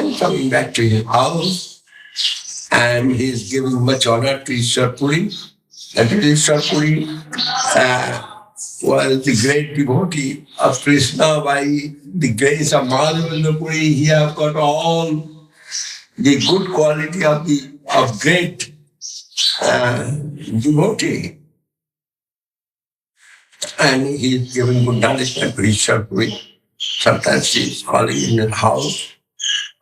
and coming back to his house, and he's giving much honor to Ishwar Puri. And Ishwar Puri was the great devotee of Krishna. By the grace of Madhavendra Puri, he has got all the good quality of great devotee. And he is giving good nourishment to Ishwar Puri. Sometimes he is calling in his house,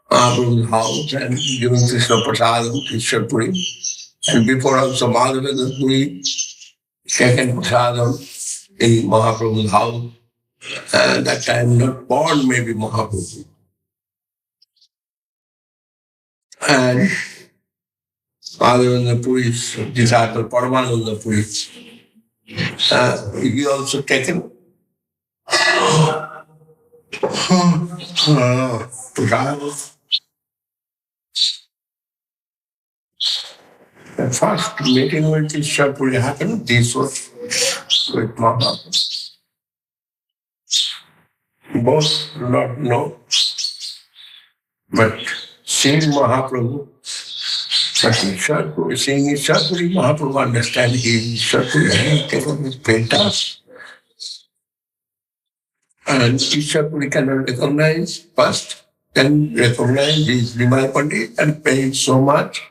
Mahaprabhu's house, and giving Krishna Prasadam to Ishwar Puri. And before also Madhavendra Puri, second Prasadam in Mahaprabhu's house. And that time not born maybe Mahaprabhu. And Madhavendra Puri's disciple Paramananda Puri, he also taken Prasadam. The first meeting with Ishwar Puri happened, this was with Mahaprabhu. Both do not know, but seeing Mahaprabhu, but Ishwar Puri, seeing Ishwar Puri, Mahaprabhu understand he is Ishwar Puri, he has taken his paintas. And Ishwar Puri cannot recognize first, then recognize he is Nimai Pandit and pay so much,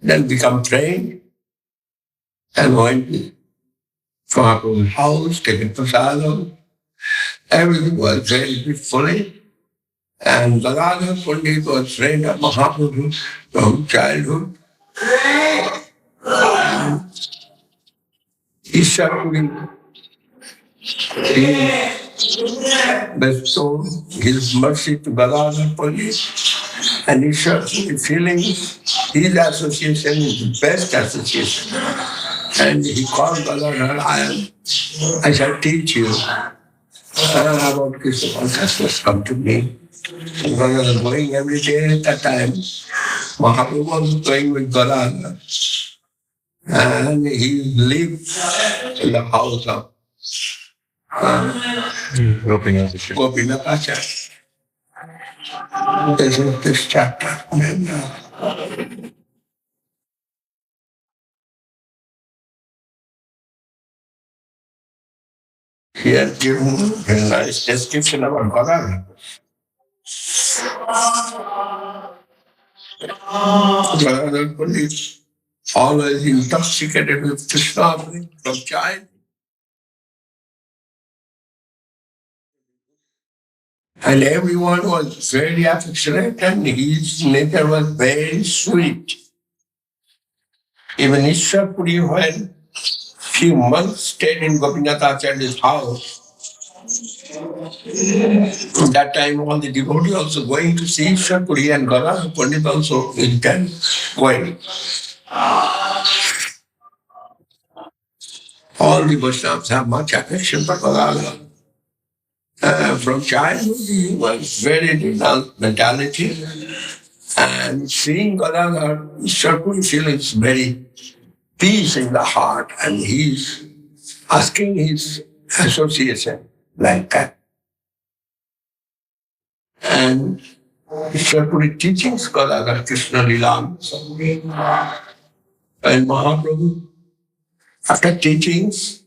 then become trained, and went to Mahaprabhu's house, taken prasadam. Everything was very peacefully. And Gadadhar Pandit was trained at Mahaprabhu from childhood. Ishwar Puri, he bestowed his mercy to Gadadhar Pandit. And Ishwar Puri feeling his association is the best association. And he called Gadadhar, I shall teach you about Krishna consciousness, come to me. Gadadhar was going every day at that time. Mahaprabhu was going with Gadadhar. And he lived in the house of Govinda Maharaj. This is this chapter. And, he has given a nice description about Gadadhar. Gadadhar Pandit always intoxicated with Krishna from child. And everyone was very affectionate and his nature was very sweet. Even Ishwar Puri, when few months stayed in Gopinath Acharya's house, that time all the devotees also going to see Ishwar Puri and Gadadhar Pandit also in time going. All the Vaishnavas have much affection for Gadadhar. From childhood, he was very renounced mentality. And seeing Gadadhar, Ishwar Puri feels very peace in the heart, and he's asking his association like that. And Ishwar Puri teachings Gadadhar Krishna Lilam. And Mahaprabhu, after teachings,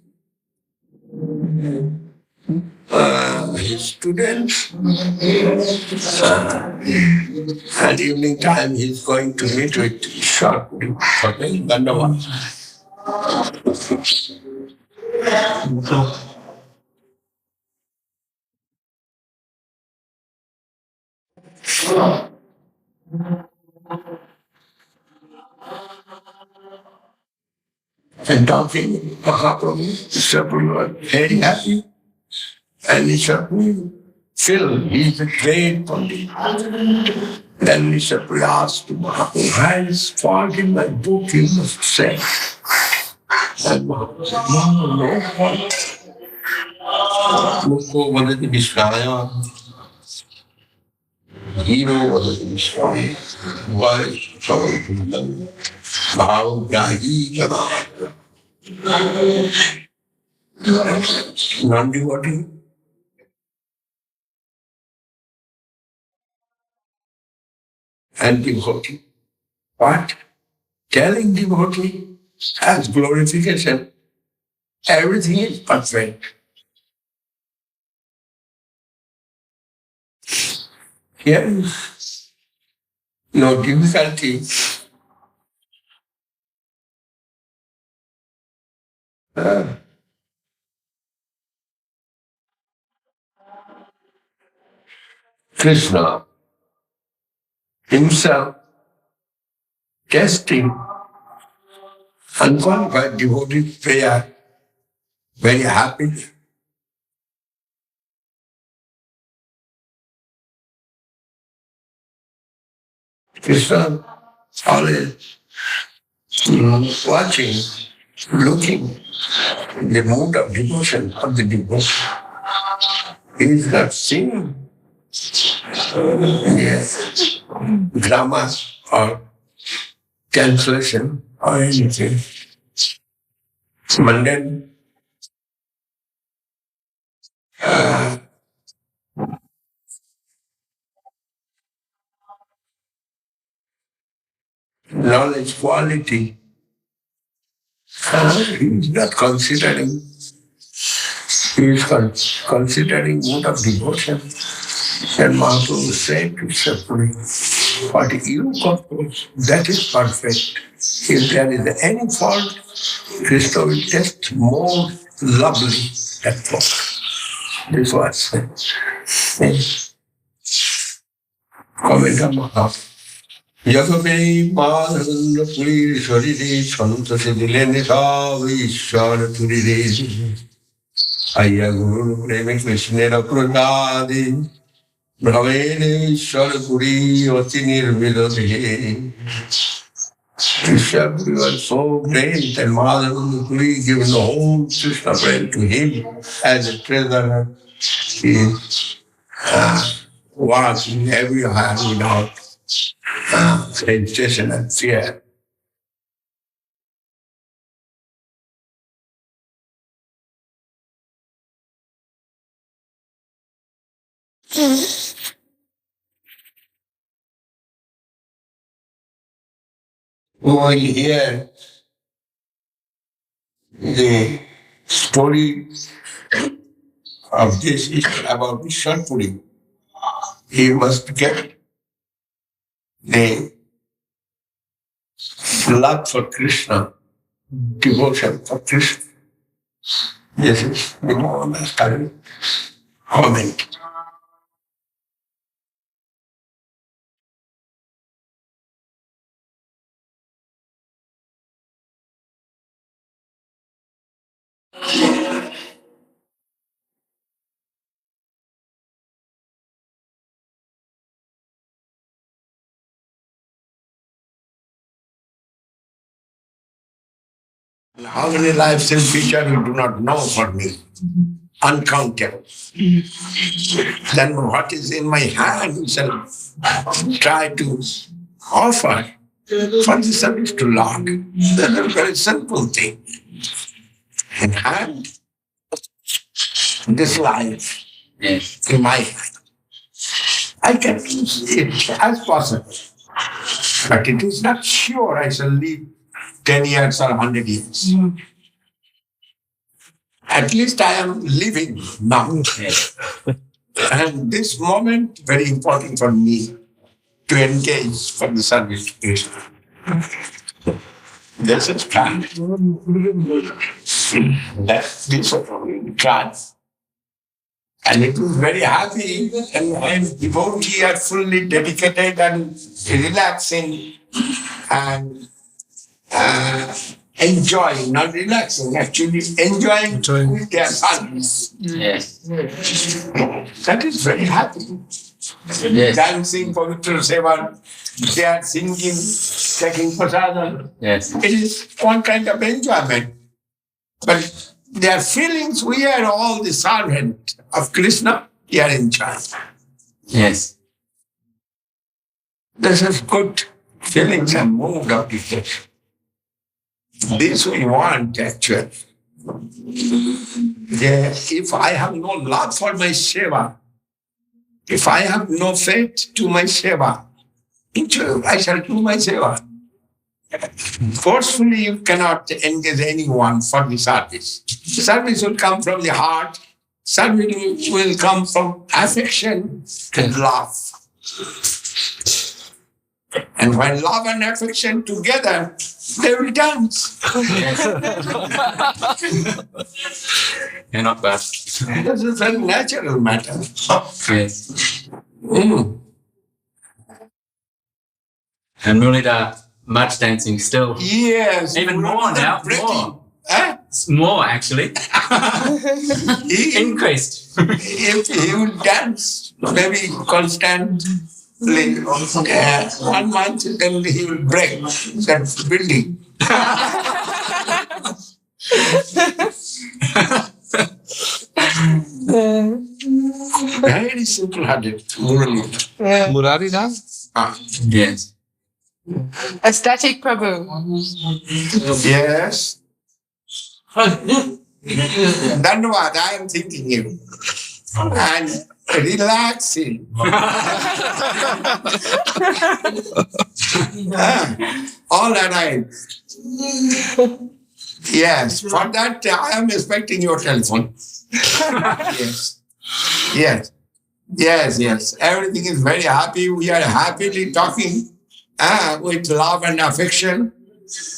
his students, at evening time he's going to meet with Ishwar Puri for the Dandavat. And talking Mahaprabhu, Ishwar Puri was very happy. And Ishwar Puri filled, he's a great Pandit. Then Ishwar Puri asked to Mahaprabhu, where is fault in my book, you must say. And Mahaprabhu said, no fault. Mukho vadati Vishnaya, hero vadati Vishnaya, vai bhav grahi jana. Non-devotee, and devotee. But telling devotee as glorification, everything is perfect. Here is no difficulty. Krishna himself testing unqualified devotee prayer very happily. Krishna always watching, looking the mood of devotion of the devotee. He is not seeing yes, grammar or translation or anything. Mundane knowledge quality. He is not considering. He is considering mood of devotion. And Mahaprabhu said to Sapuri, what you compose, that is perfect. If there is any fault, Krishna will test more lovely that fault. This was Govinda Maharaj. Yagave Madhavanda Puri Shariri Santasi Dileni Savi Ishwara Turiri Aya Guru Premi Krishnera Prasadi Bhavene Ishwara Puri Oti Nirvidati Krishna Puri was so great and Madhavanda Puri given the whole Krishna brand to him as a treasurer. He was in every heart without sensation and fear. Over here, the story of this is about Vishwapuri. He must get the love for Krishna, devotion for Krishna. This is the monastery comment. How many lives in future you do not know for me? Uncountable. Then what is in my hand you shall try to offer for the service to Lord. That's a very simple thing. In hand, this life in my hand. I can use it as possible. But it is not sure I shall live 10 years or 100 years. At least I am living now. And this moment, very important for me to engage for the service to Krishna. This is plan. That's this plan. And it was very happy and devotees are fully dedicated and relaxing and enjoying, not relaxing, actually enjoying their service. Yes. That is very happy. Yes. Dancing, Pavitra Seva, they are singing, taking prasadam. Yes. It is one kind of enjoyment. But their feelings, we are all the servant of Krishna, we are enjoying. Yes. This is good feelings and mood of devotion. This we want actually. If I have no love for my seva, if I have no faith to my seva, I shall do my seva. Forcefully, you cannot engage anyone for the service. The service will come from the heart. Service will come from affection and love. And when love and affection together, they will dance. You're not bad. This is a natural matter. Yes. Mm. And Muralidhar, much dancing still. Yes. Even more now. More. Huh? More, actually. Increased. If he would dance, maybe constantly, 1 month, then he will break that building. Very simple-hearted, Murali. Yeah. Murari Das? Yes. A static Prabhu. Yes. Dhanwad, I am thinking you. And relaxing. All right. Yes, for that I am expecting your telephone. Yes. Yes. Yes, yes. Everything is very happy. We are happily talking with love and affection.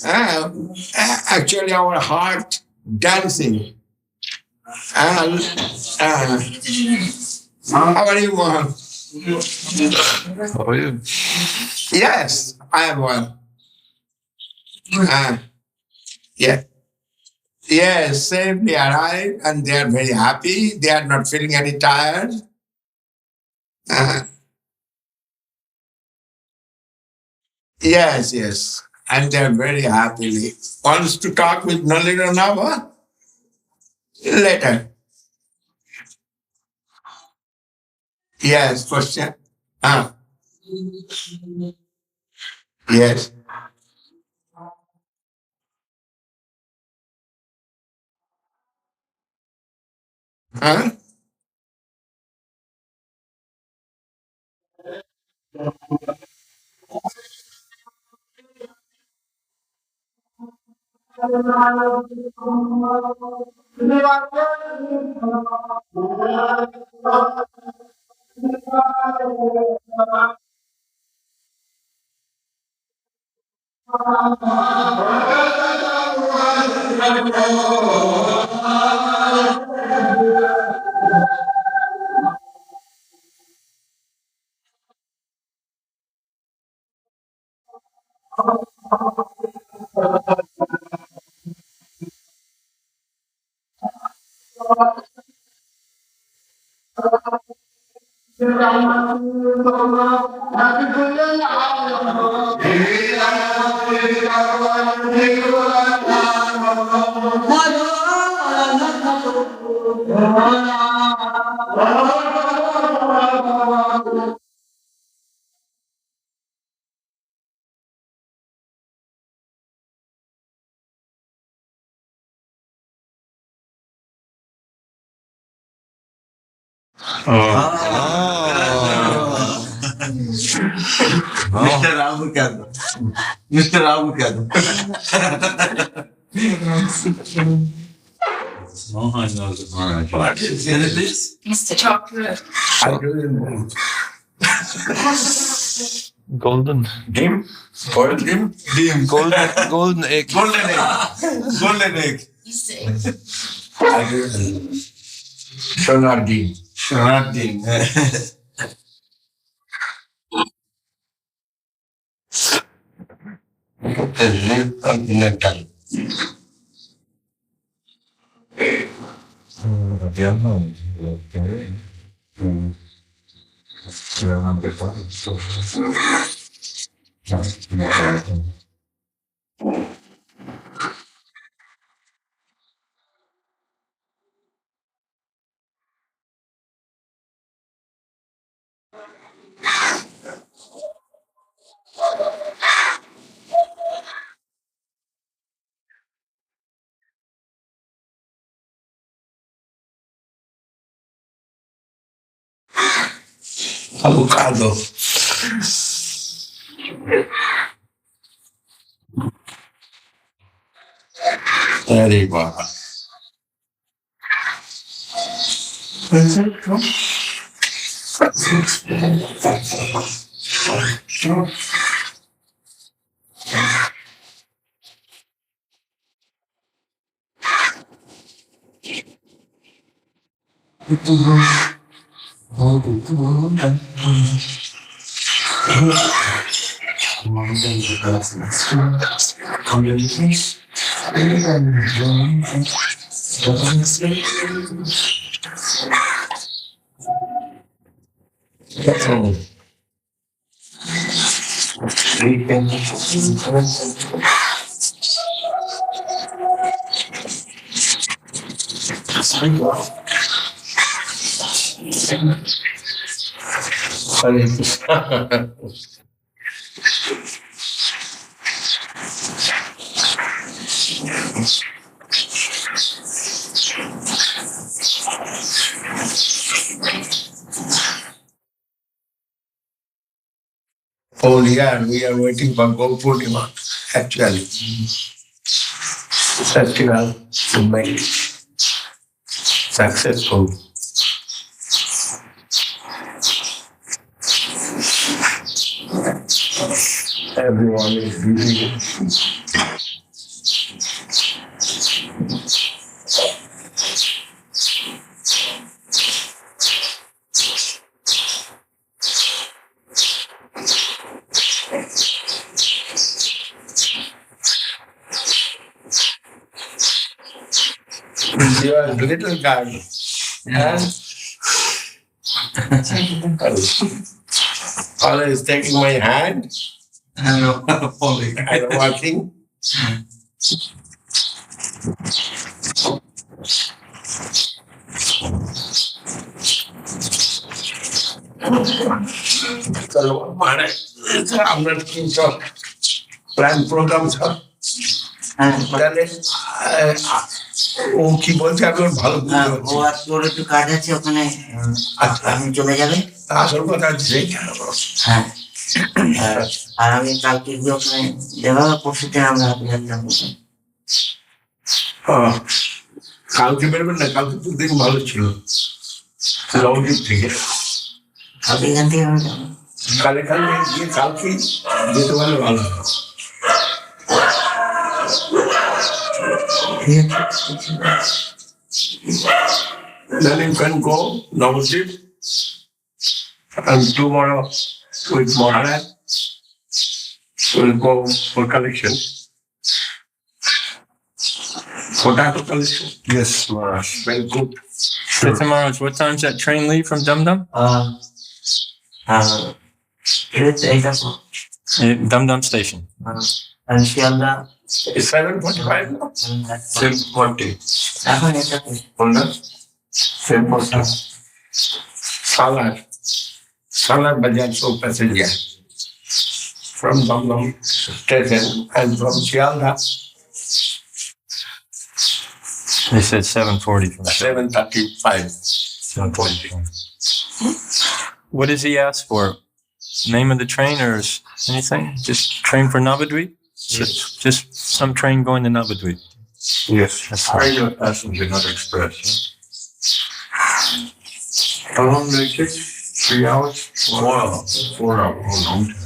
Actually, our heart dancing. How are you, Mohan? How are you? Yes, I am well. Yeah. Yes, same. They arrived and they are very happy. They are not feeling any tired. Yes, yes. And they are very happily. Wants to talk with Nalina Nava? Later. Yes, question. Yes. Huh? Mr. Avocado. Mr. Avocado. Mohan knows Maharaj. What is this? Mr. Chocolate. I don't Golden. Dim? Called him? Dim. Golden egg. Golden egg. Golden egg. I don't know. Sonardi. Nothing. Live continental. Avocado. Very well. Hare Krishna. Oh yeah, we are waiting for Gopurnima, actually. Festival to make successful. Everyone is busy. Your little garden. And Father is taking my hand And falling. and walking. So, Maharaj, আমরা কি সব plan programme সব তাহলে ও কি বলছে আমি ওর ভালো বুঝতে ও পারছি। আজকে ওর একটু কাজ আছে ওখানে, আচ্ছা, আপনি চলে যাবেন। আসল কথা হচ্ছে হ্যাঁ, আর আমি কালকে গিয়ে ওখানে দেওয়া পরশু দিন আমরা হাতে যাত্রা করবো। কালকে বেরোবেন না, কালকে দুদিন ভালো ছিল লঙ্গির থেকে। কালকে এখান থেকে আমি যাবো। কালে গিয়ে কালকেই যেতে পারলে ভালো হয়। ঠিক আছে। Then you can go Nabadwip and tomorrow with Maharaj we'll go for collection. Potato collection. Yes, Maharaj. Very good. Krishna Maharaj, what time's that train leave from Dum Dum? It's 8 o'clock. Dum Dum station. And Shialda, It's 7:45 now. 7:40. এখন এটাতে Honda. 7:40. Salar Bajar so passenger from Dum Dum station and from Shialda They said 7:40 from 7:35. 7:40. What does he ask for? Name of the train or anything? Just train for Nabadwip? Just some train going to Nabadwip. Yes. That's Regular passenger, not express. How long did it take? 3 hours? 4 hours. 4 hours. Oh, long time.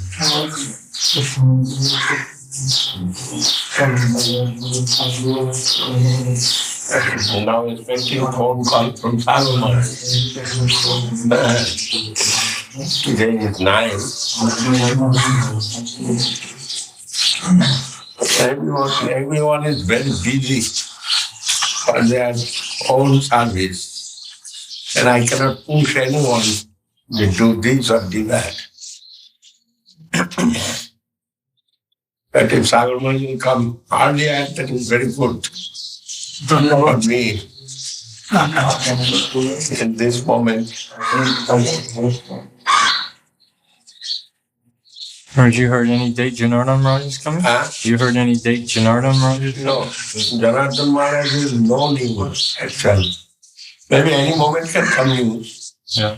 Now it's making a phone call from Salomon. Today is 9. Everyone is very busy for their own service. And I cannot push anyone to do this or do that. But if Salomon will come earlier, that is very good. For me, in this moment. Have you heard any date Janardhan Maharaj is coming? You heard any date Janardhan Maharaj is coming? No, Janardhan Maharaj is no news, actually. Maybe any moment can come news. Yeah.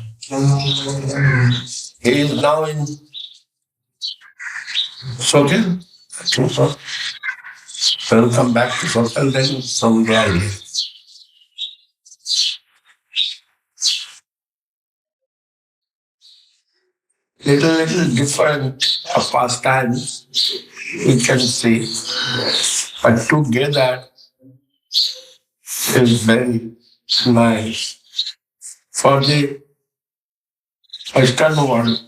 He is now in So then, we'll come back to circle then someday. Little different of pastimes we can see, but together is very nice. For the Western world,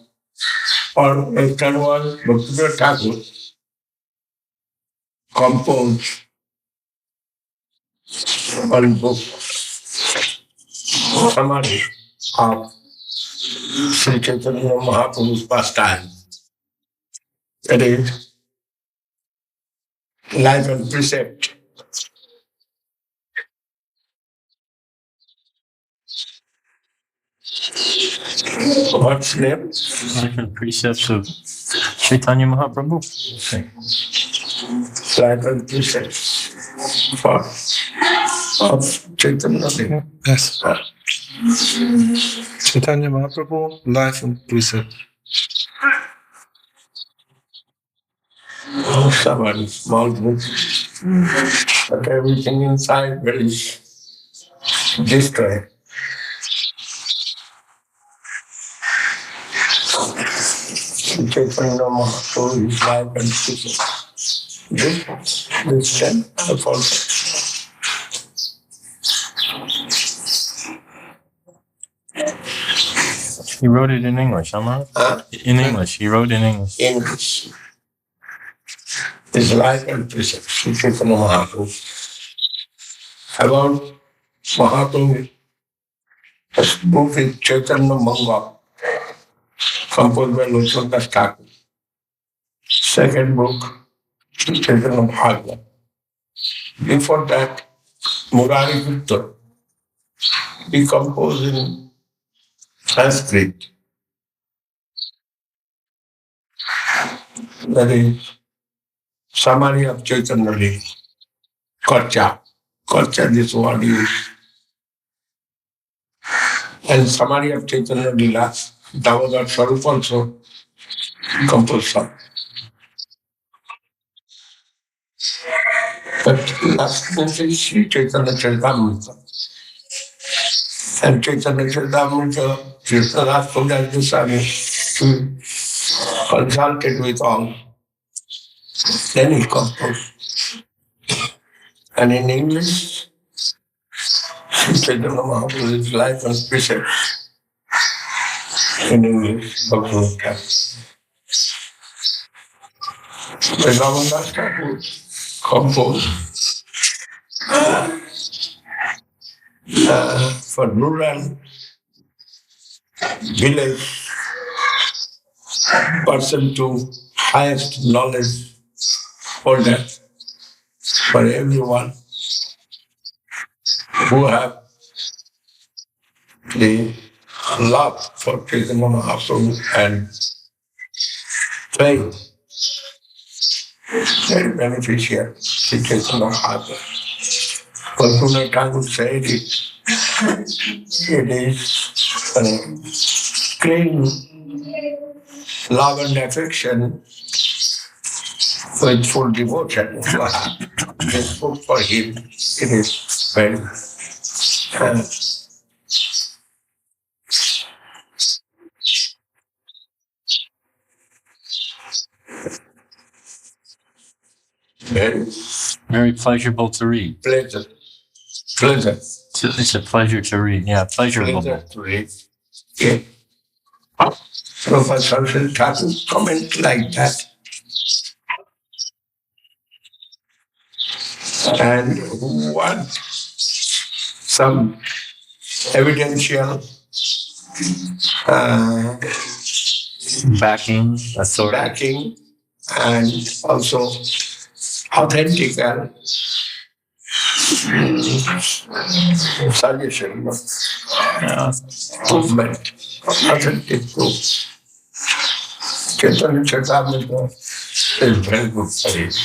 Bhaktivinoda Thakur composed one book, summary of Sri Chaitanya Mahaprabhu's pastime. That is Life and Precept. What's name? Life and precepts of Chaitanya Mahaprabhu. Life and Precepts of Chaitanya Dev. Yes. Chaitanya Mahaprabhu, Life and Precept. Summary, small book, but everything inside very destroyed. Chaitanya Mahaprabhu is Life and Precept. This then the false. He wrote it in English, huh, Maharaj? In English. He wrote in English. English. His Life and Precept, Sri Chaitanya Mahaprabhu. About Mahaprabhu, his book is Chaitanya Manga, composed by Lochanda Thakur. Second book, Chaitanya Bhagavad. Before that, Murari Gupta, he composed in Sanskrit. That is summary of Chaitanya Dev. Karcha. Karcha, this word used. And summary of Chaitanya Lila, Damodar Swarup also composed some. But last book is Sri Chaitanya Charitamrita. And Chaitanya Charitamrita, Krishna Punjab Goswami, he consulted with all. Then he composed. And in English, Sri Chaitanya Mahaprabhu's Life and Precept. In English, Bhagavad Gita. Govinda Thakur composed for rural village person to highest knowledge holder for everyone who have the love for Chaitanya Mahaprabhu and faith. Very beneficial, Sri Chaitanya Mahaprabhu. Govinda Thakur said it. It is clean love and affection with full devotion. This book for him, it is very very Very pleasurable to read. pleasant. It's a pleasure to read. Yeah, pleasurable. Pleasant to read. Yeah. Professor Thakur comment like that. And who want some evidential Backing, authority. backing and also authentic suggestion, movement, authentic proof. Chaitanya Charitamrita is very good for it.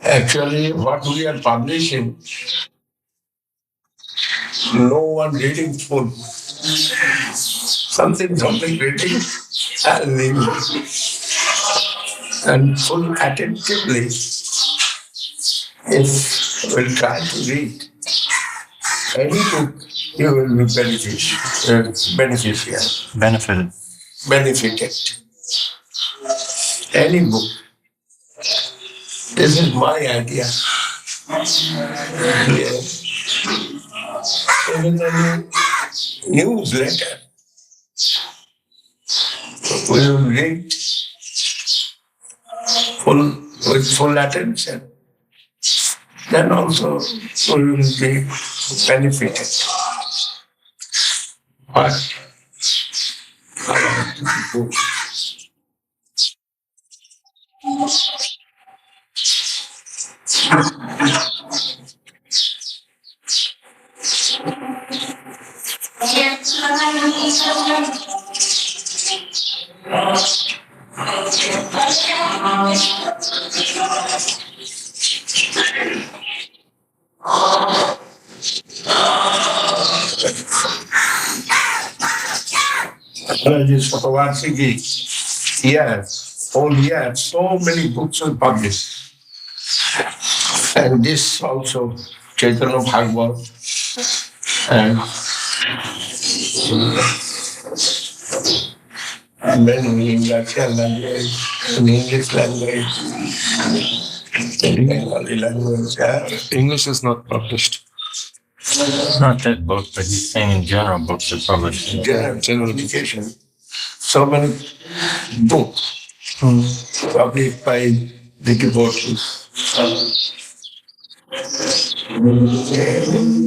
Actually, what we are publishing, no one reading full. Something reading and reading. And full attentively, if we'll try to read any book, you will be beneficial, benefited. Any book. This is my idea. Yes. Even a newsletter, we will read with full attention. Then also we will be benefited. But yes, whole year, so many books were published. And this also, Chaitanya Bhagavat, and many in Russian language, in English language, in Bengali language. English is not published. Not that book, but he's saying in general books are published. General education. So many books published by the devotees.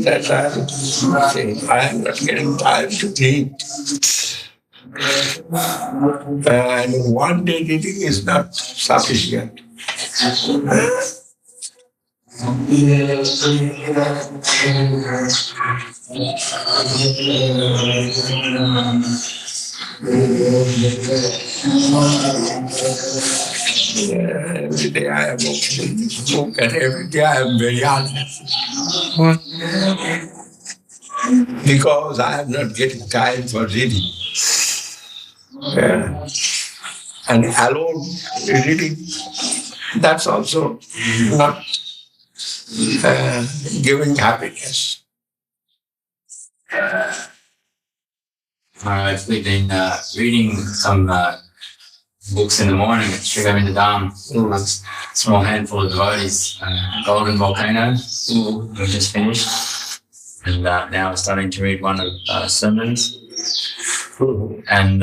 That I'm saying, I am not getting time to read. And one day reading is not sufficient. Every day I am opening this book and every day I am very unhappy. Because I am not getting time for reading. And alone reading, that's also not giving happiness. We've been reading some books in the morning at Sri Govinda Dham, amongst a small handful of devotees. Golden Volcano, we just finished. And now we're starting to read one of sermons. And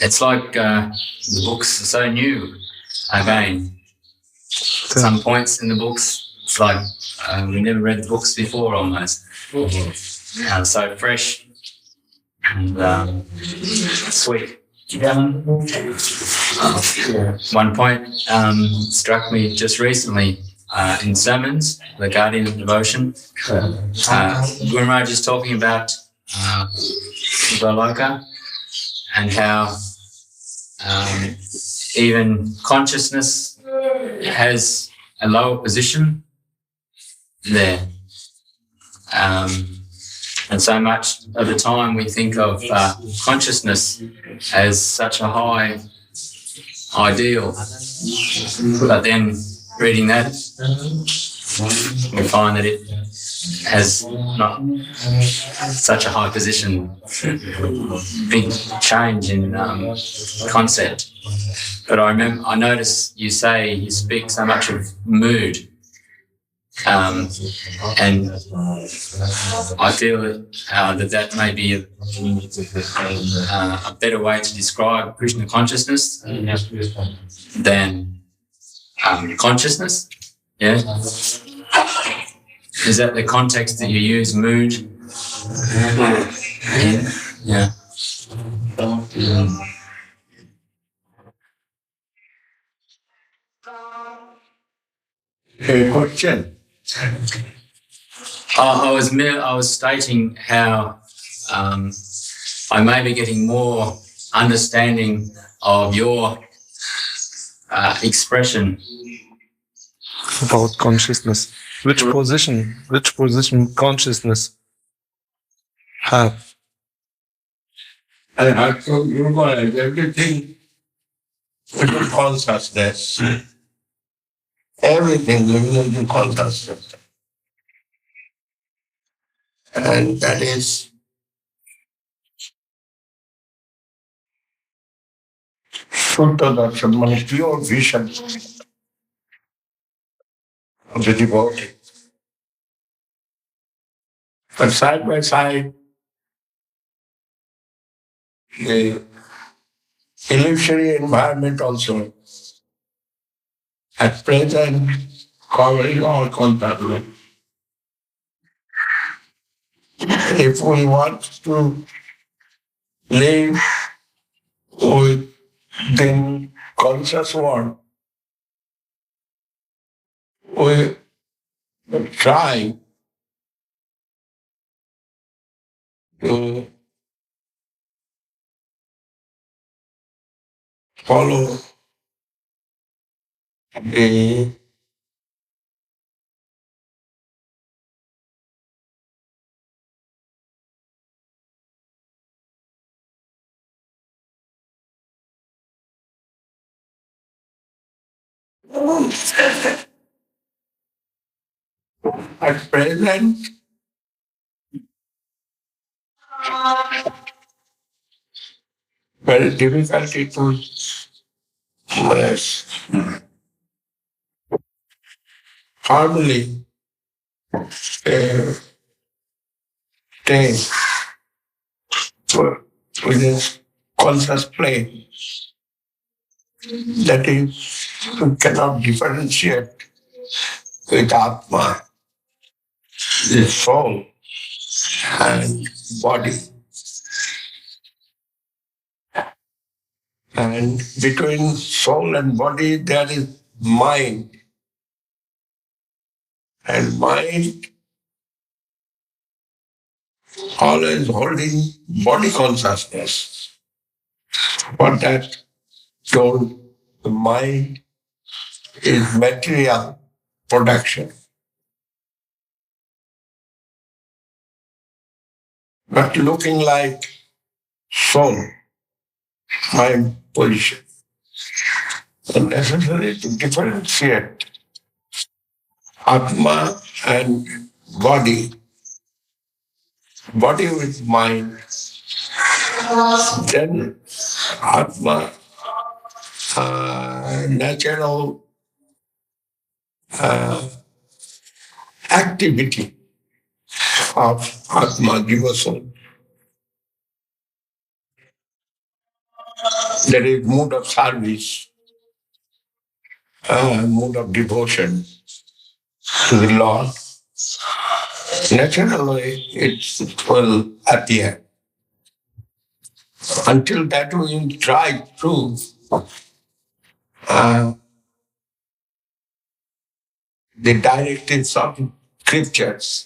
it's like the books are so new again. Some points in the books, it's like we never read the books before almost. So fresh and sweet. One point struck me just recently in sermons, the Guardian of Devotion. Govinda Maharaj is talking about Goloka and how even consciousness has a lower position there. And so much of the time we think of consciousness as such a high ideal. But then reading that, we find that it has not such a high position. Big change in concept. But I notice you speak so much of mood. And I feel that may be a better way to describe Krishna consciousness than consciousness. Yeah, is that the context that you use mood in? Yeah. A question. I was stating how I may be getting more understanding of your expression about consciousness. Which position consciousness have? I have to realize everything is consciousness. Everything is in consciousness. And that is Sutta Darshan, pure vision of the devotee. But side by side, the illusory environment also, at present, covering all contact. If we want to live within conscious world, we try to follow the at present very difficulty to harmony stay within conscious plane. That is, you cannot differentiate with Atma, the soul and body. And between soul and body, there is mind. And mind always holding body consciousness. But that told the mind is material production. But looking like soul, mind position. So necessary to differentiate Atma and body, body with mind. Then Atma, natural activity of Atma devotion. There is mood of service, mood of devotion to the Lord. Naturally, it will appear. Until that we try to the directives of scriptures.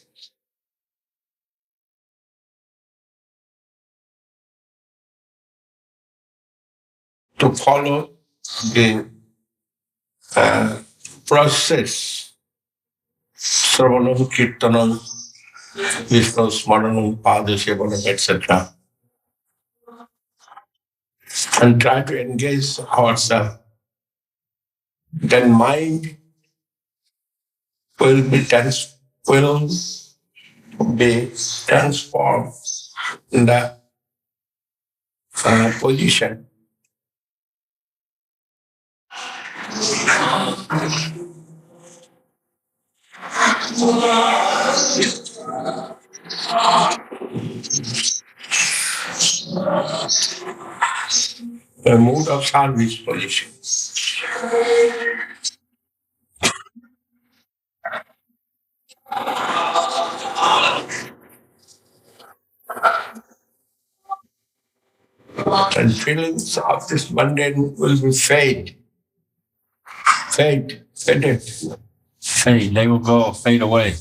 To follow the process, Sravanam, Kirtanam, Vishnu Smaranam, Padasevanam, etc. And try to engage ourselves. Then mind will be transformed in the position. A mood of service position. And feelings of this mundane will be faded. Fade. Fade. They will go, fade away.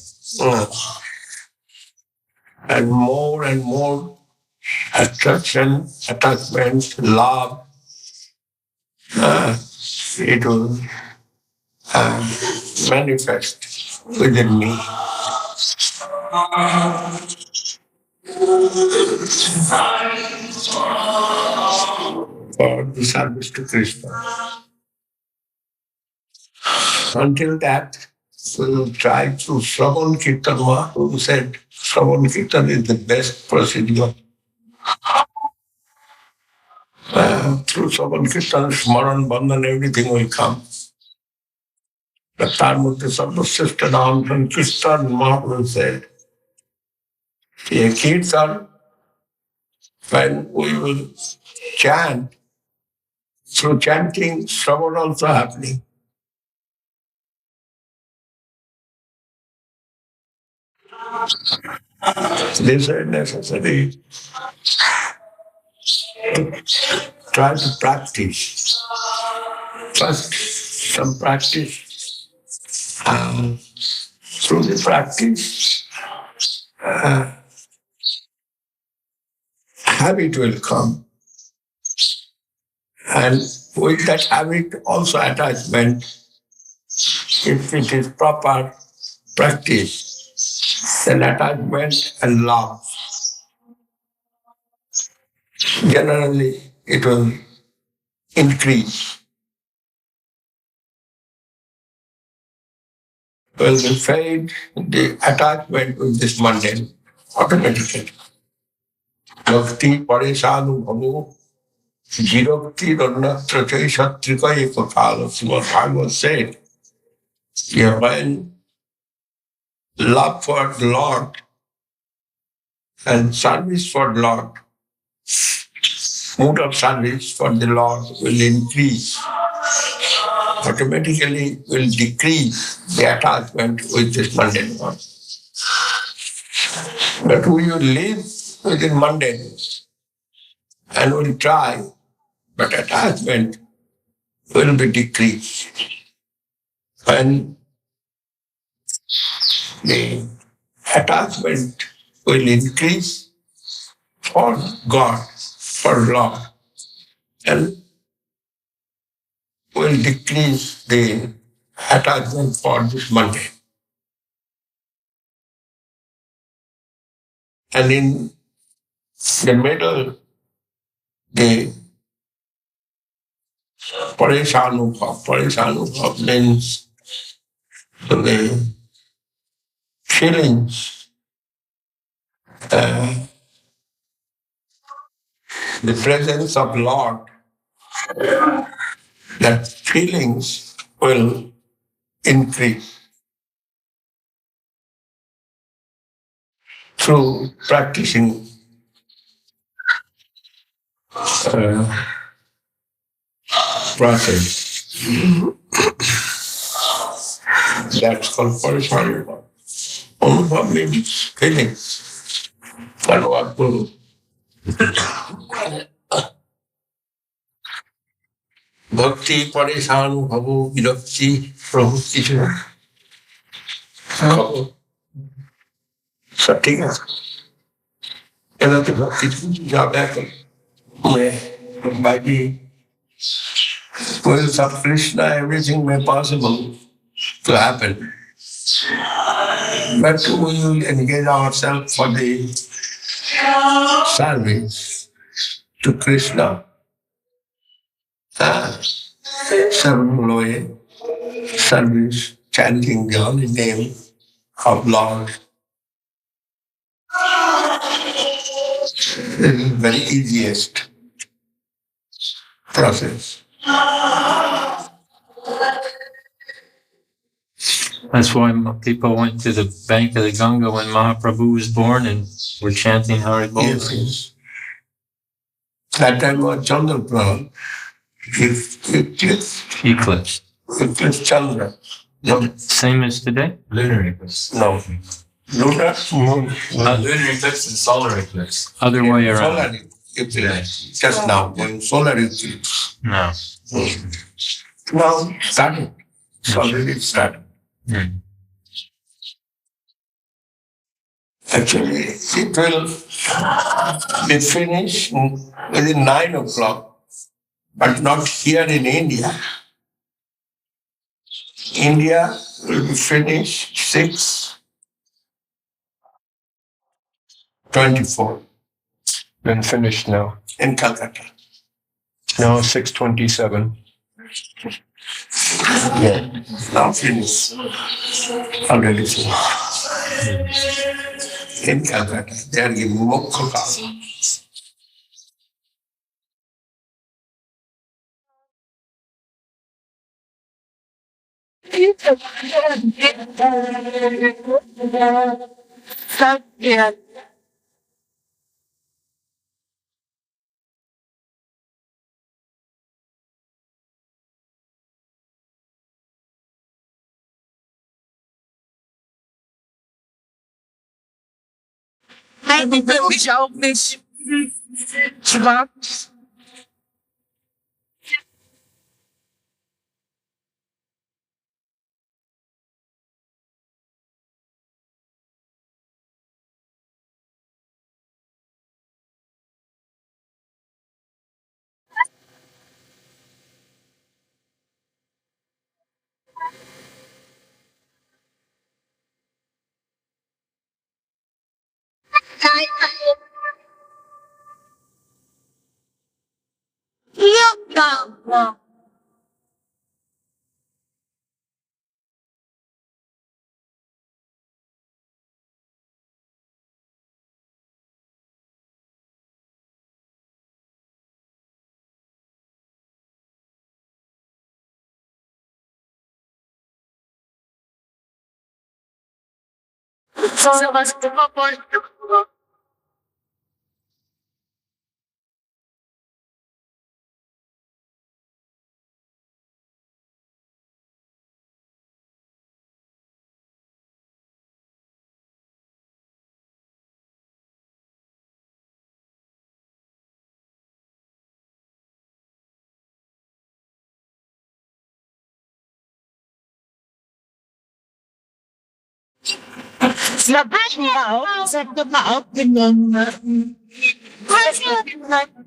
And more attraction, attachment, love, it will manifest within me. For the service to Krishna. Until that, we will try to Shravan Kirtan. Who said Shravan Kirtan is the best procedure. Through Shravan Kirtan, Smaran, Bandhan, everything will come. The time of the Sarvasrishta Naam Sankirtan, Mahaprabhu said, a Kirtan, when we will chant, through chanting, Shravan also happening. This is necessary. Try to practice. First, some practice. Through the practice, habit will come. And with that habit, also attachment. If it is proper practice, then attachment and love. Generally, it will increase. Will fade the attachment with this mundane automatically. Bhakti parishanu bhavu jirakti rannatra chai shatrika ekakala. Srimad Bhagavad said, yeah, when love for the Lord and service for the Lord, mood of service for the Lord will increase. Automatically will decrease the attachment with this mundane world. But we will live within mundane and will try, but attachment will be decreased. When the attachment will increase for God, for Lord, and will decrease the attachment for this mundane. And in the middle, the Parishanubhav means the feelings, the presence of Lord, that feelings will increase through practicing process. That's called Parishanubhav. Anubhav means feelings. And what will Bhakti, Parishanubhav, Virakti, Prabhu Krishna. सब ठीक है कहना तो भक्ति ज्यादा कर मैं बाकी will of Krishna everything may possible to happen, but we will engage ourselves for the service to Krishna. Sarvaloye service, chanting the holy name of Lord. This is very easiest process. That's why people went to the bank of the Ganga when Mahaprabhu was born and were chanting Hari Bol. Yes. That time was Chandraprabhu. Eclipse Chandra. No. Same as today? Lunar eclipse. No. Lunar moon. Lunar eclipse and solar eclipse. Other way around. Solar eclipse. Just now, when solar eclipse. No. Now started. It's already started. Actually, it will be finished within 9 o'clock, but not here in India. India will be finished 6:24 Been finished now. in Calcutta. Now 6:27. Now finished. Already finished. In Calcutta, they are giving mukha class.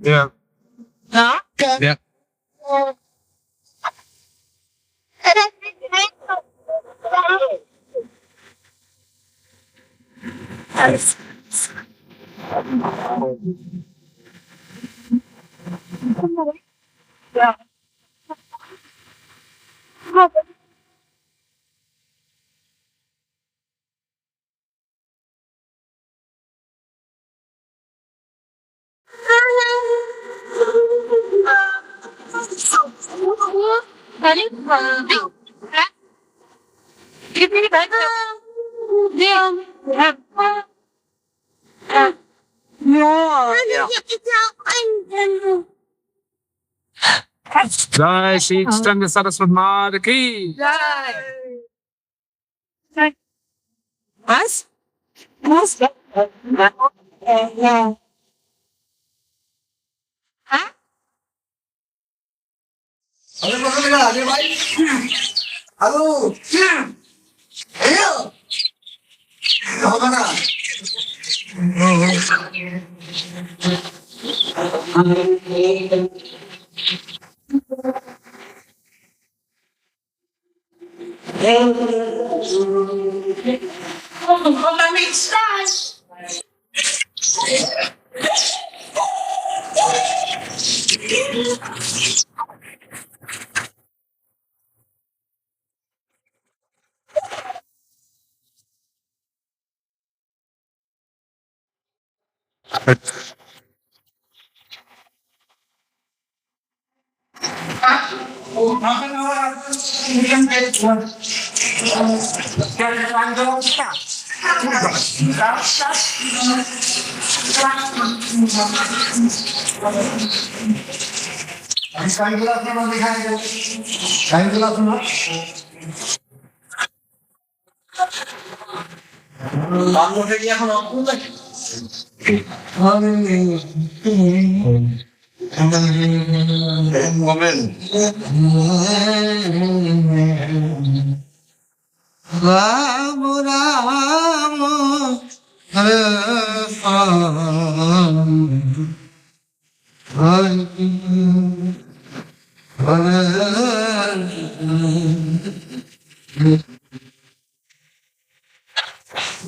Yeah. Yeah. Jai Shri Krishna Saraswati Mata ki.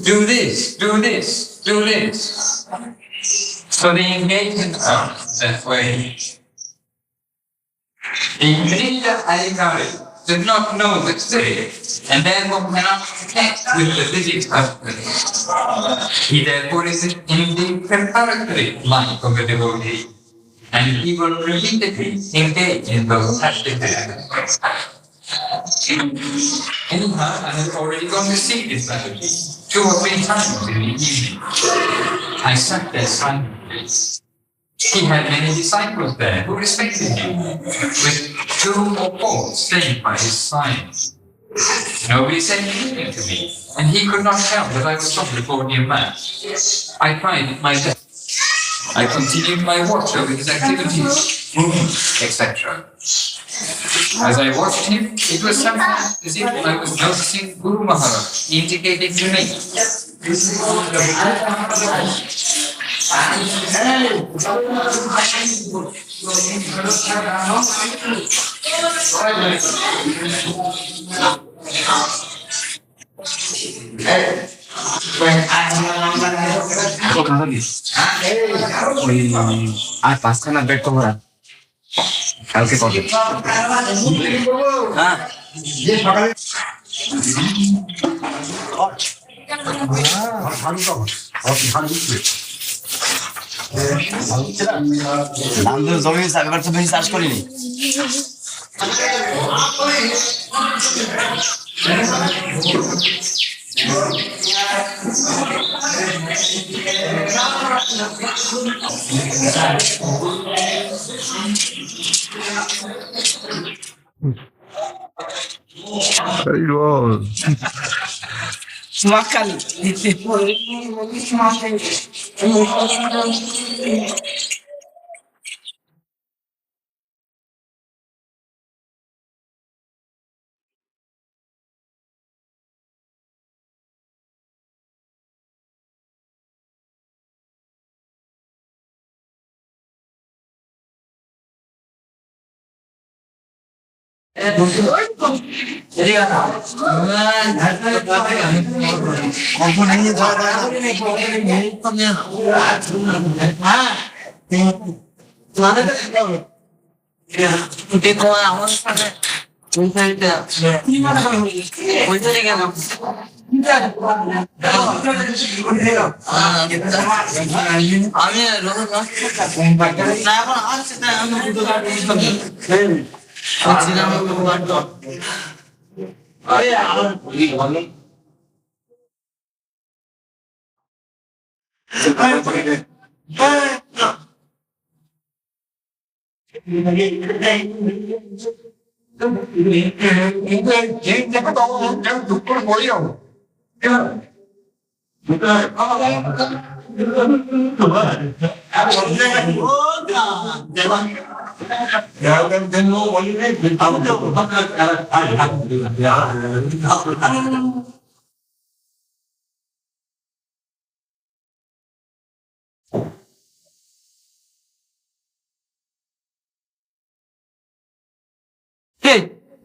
do this, do this, do this. So they engage in that way. The Govinda Maharaj did not know the state, and therefore cannot connect with the digital. He therefore is in the preparatory life of a devotee, and he will repeatedly engage in those activities. Anyhow, I have already gone to see this devotee 2 or 3 times in the evening. I sat there silently. He had many disciples there who respected him, with 2 or 4 staying by his side. Nobody said anything to me, and he could not tell that I was from the Bornean man. I tried my best. I continued my watch over his activities, etc. As I watched him, it was somehow as if I was noticing Guru Maharaj indicating to me. আর 5খানা bed cover কালকে করবে হ্যাঁ দাম তো জমি এবার তো বেশি চাষ করিনি Very well. Smakali. দেখো আমার সাথে ওই সাইডে ওই সাইডে গেলাম আমি রোজ না এখন আসছে তাই আমি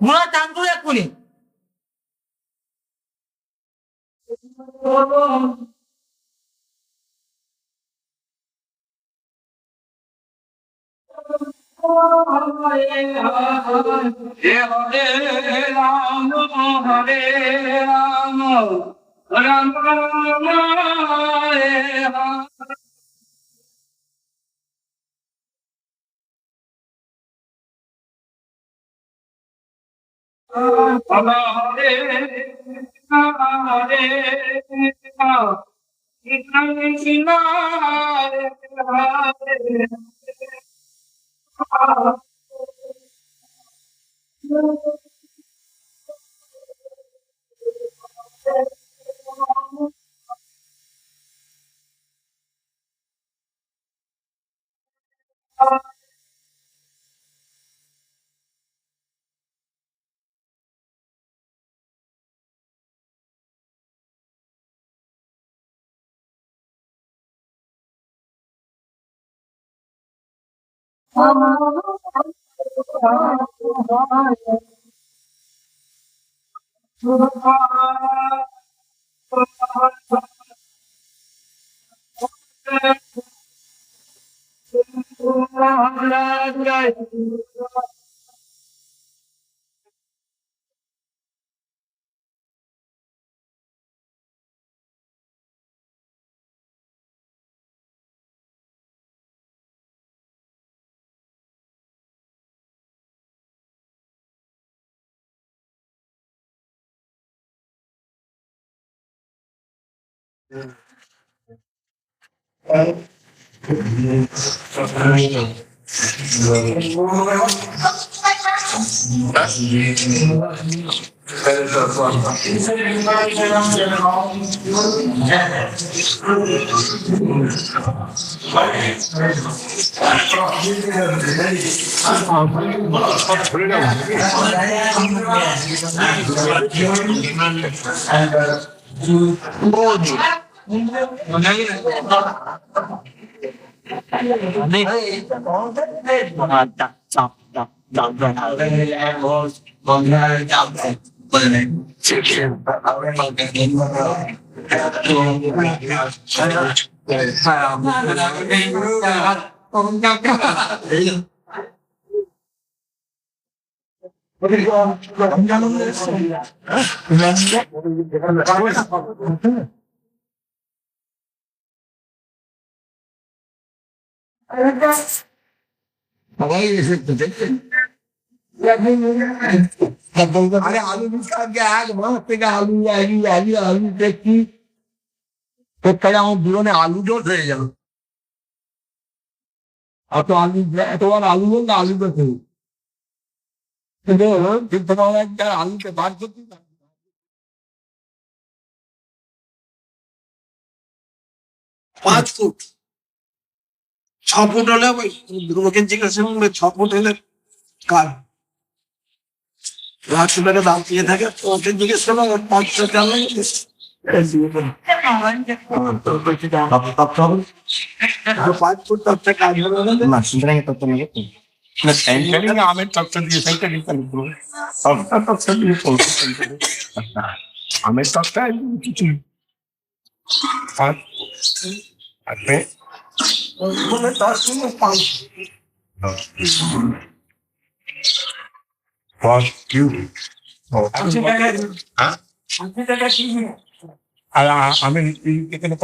মুলা টান করে এক্ষুনি আরে আলু বিস্তারকে এক মাস থেকে আলু আলু আলু আলু দেখছি প্রত্যেকে আমার জীবনে আলু জোট হয়ে গেল অত আলু তোমার আলু বল না আলু দেখে কিন্তু তোমার একটা আলুকে বার করতে 5 ফুট 6 ফুট হলে লোকে জিজ্ঞাসা করবে 6 ফুট হলে কার 1,00,000 টাকা দাম দিয়ে থাকে ওকে জিজ্ঞেস করবে 500 টাকা লাগে 5 ফুট তত্ত্বে কাজ হবে না সেন্টারিং আমের তত্ত্ব দিয়ে সেন্টারিং চালু করবো সবটা তত্ত্ব দিয়ে চলবে সেন্টারিং আমের তত্ত্ব কিছু আর আপনি বলে 10 ফর কিউ আর আমি এখানে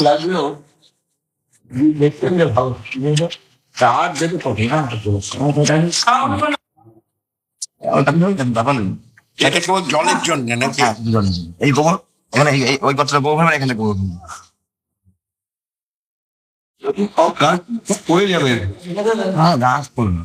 লাগলেও দেখতে ভালো তার যেতে কঠিন এটা কেবল জলের জন্য নাকি এই গোবর এখানে ওই কথাটা গোবর মানে এখানে গোবর পড়ে যাবে হ্যাঁ গাছ করুন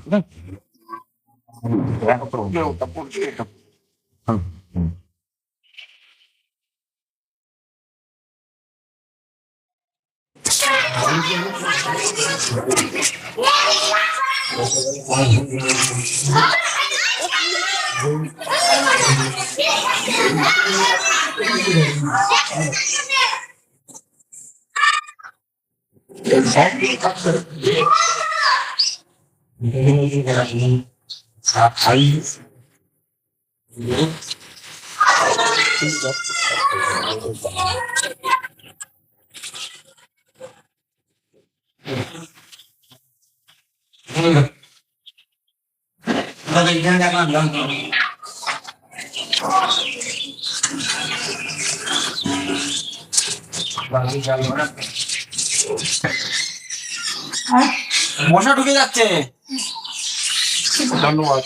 মশা ঢুকে যাচ্ছে ধন্যবাদ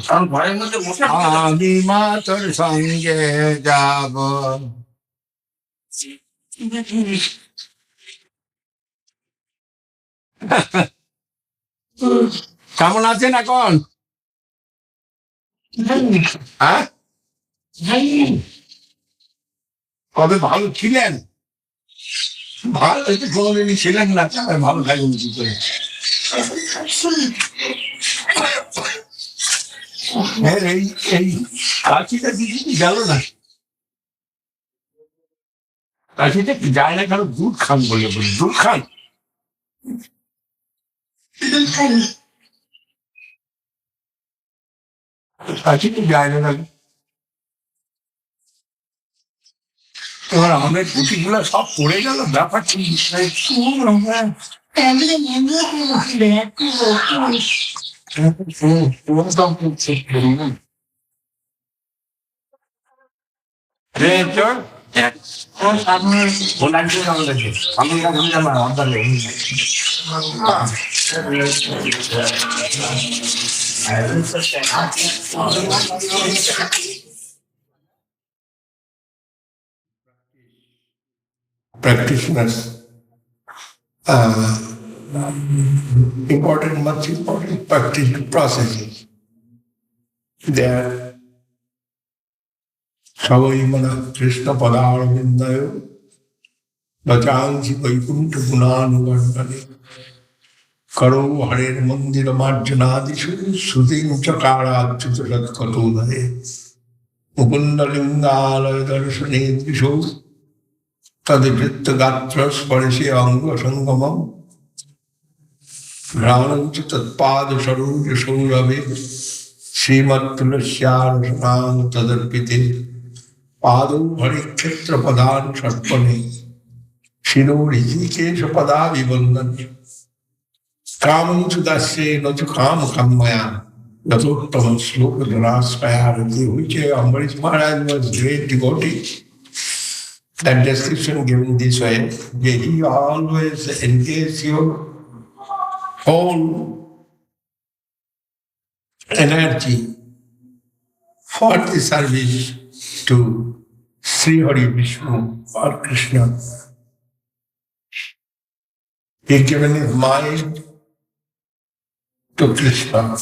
কারণ ঘরের মধ্যে মশা আমি মা তোর সঙ্গে যাব কেমন আছেন এখন হ্যাঁ কবে ভালো ছিলেন ভালো কোনোদিনই ছিলেন না ভালো থাকবেন কি করে এই এই কাশিটা কিছু গেল না কাশিটা যায় না কারণ দুধ খান বলে বলি দুধ খান কাশিটা যায় না এবার আমাদের পুঁটিগুলো সব পড়ে গেল ব্যাপার ঠিক Sure? Yeah. Practitioners, much important practice processes. They are Savayamana Krishna Padaravindayo Vajansi Vaikunta Gunanuvardhane Karo Hare Mandira Marjanadishu Sudin Chakara Chutarat Katulare Mukunda Lingala Darshane Disho Tadivritta Gatras Parisi Anga Sangamam Granancha Tatpada Saruja Saurave Srimat Tulashya Ranam Tadarpite Padu Harikshetra Padan Sarpane Shiro Rijikesha Pada Vibandhan Kamam Sudasya Natu Kam Kammaya Yatottam Sloka Dhanasvayarati, which Ambarish Maharaj was great devotee. That description given this way, he always engaged your whole energy for the service to Sri Hari Vishnu or Krishna. He given his mind to Krishna,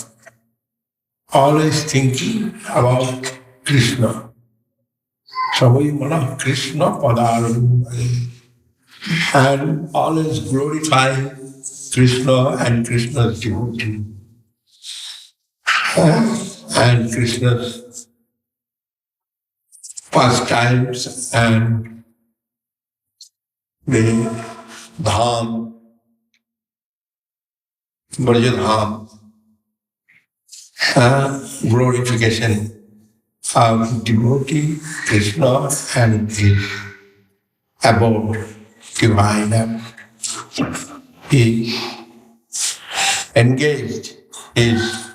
always thinking about Krishna. Savai Mana Krishna Padaram, and always glorifying Krishna and Krishna's devotee and Krishna's pastimes and the Dham, Brajadham, glorification of devotee Krishna and his abode, divine abode. He engaged his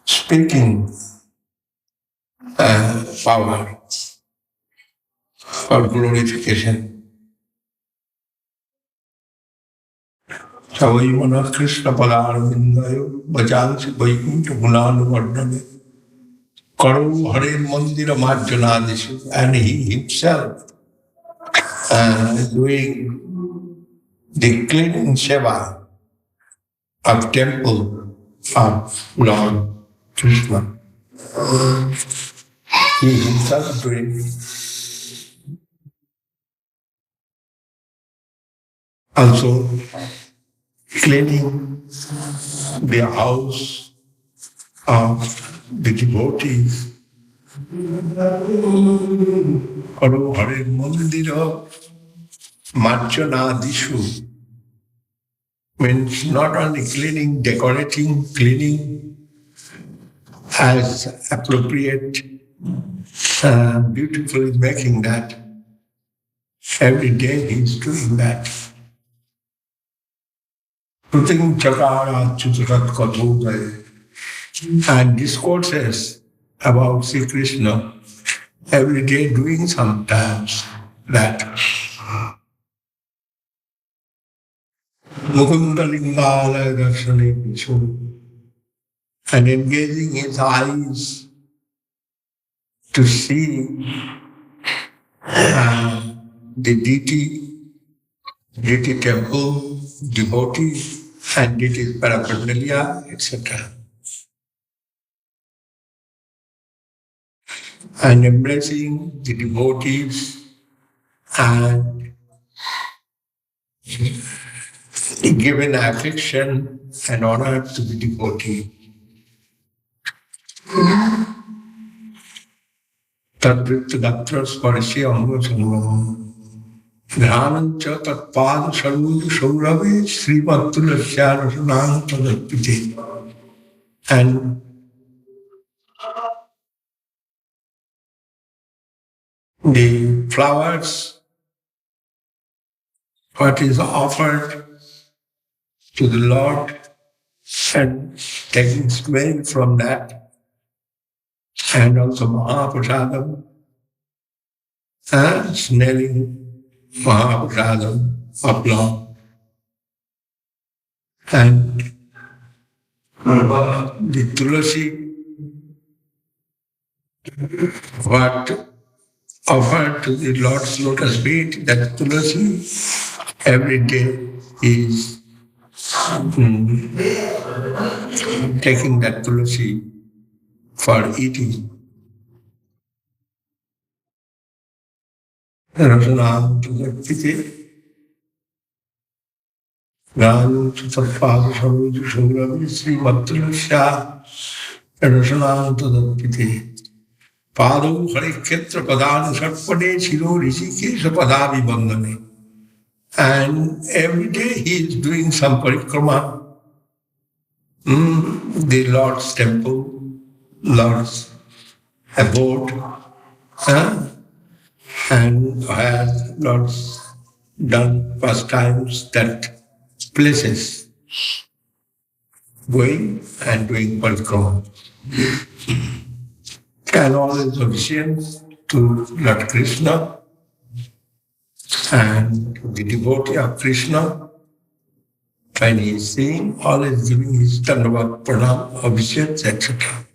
speaking power for glorification. Savayamana Krishna Padaravindayo Vajansi Vaikunta Gunanuvardhane Karo Hare Mandira Marjanadishu, and he himself doing the cleaning seva of temple of Lord Krishna. He himself doing also cleaning the house of the devotees. Karo Hare Mandira Marjanadishu means not only cleaning, decorating, cleaning as appropriate, beautifully making that. Every day he's doing that. Putting Chakara Chutarat Katodaya and discourses about Sri Krishna every day doing sometimes that. Mukunda Lingala Darshane Pishu, and engaging his eyes to see the deity temple, devotees, and deities paraphernalia, etc. And embracing the devotees and giving affection and honor to the devotee. Tadvritta Gatra Sparshi Anga Sangam Dhyanancha Tatpad Saruja Saurave Srimattulasya Rasanang Tadarpite. And the flowers, what is offered to the Lord, and taking sway from that, and also Mahaprasadam, smelling Mahaprasadam of Lord. And the Tulasi, what offered to the Lord's lotus feet, that Tulasi every day is taking that Tulasi for eating. Rasanam Tulasi Ganu Tutapadu Samuju Suravi Sri Mattulasya Rasanam Tulasi Padu Hariketra Padanu Sarpade Shiro Rishikesha Padavi Bandhane. And every day he is doing some parikrama, the Lord's temple, Lord's abode, and has Lord's done pastimes, that places, going and doing parikrama. And all his obeisance to Lord Krishna and the devotee of Krishna. When he is seeing, always giving his Tandavat Pranam, obeisance, etc.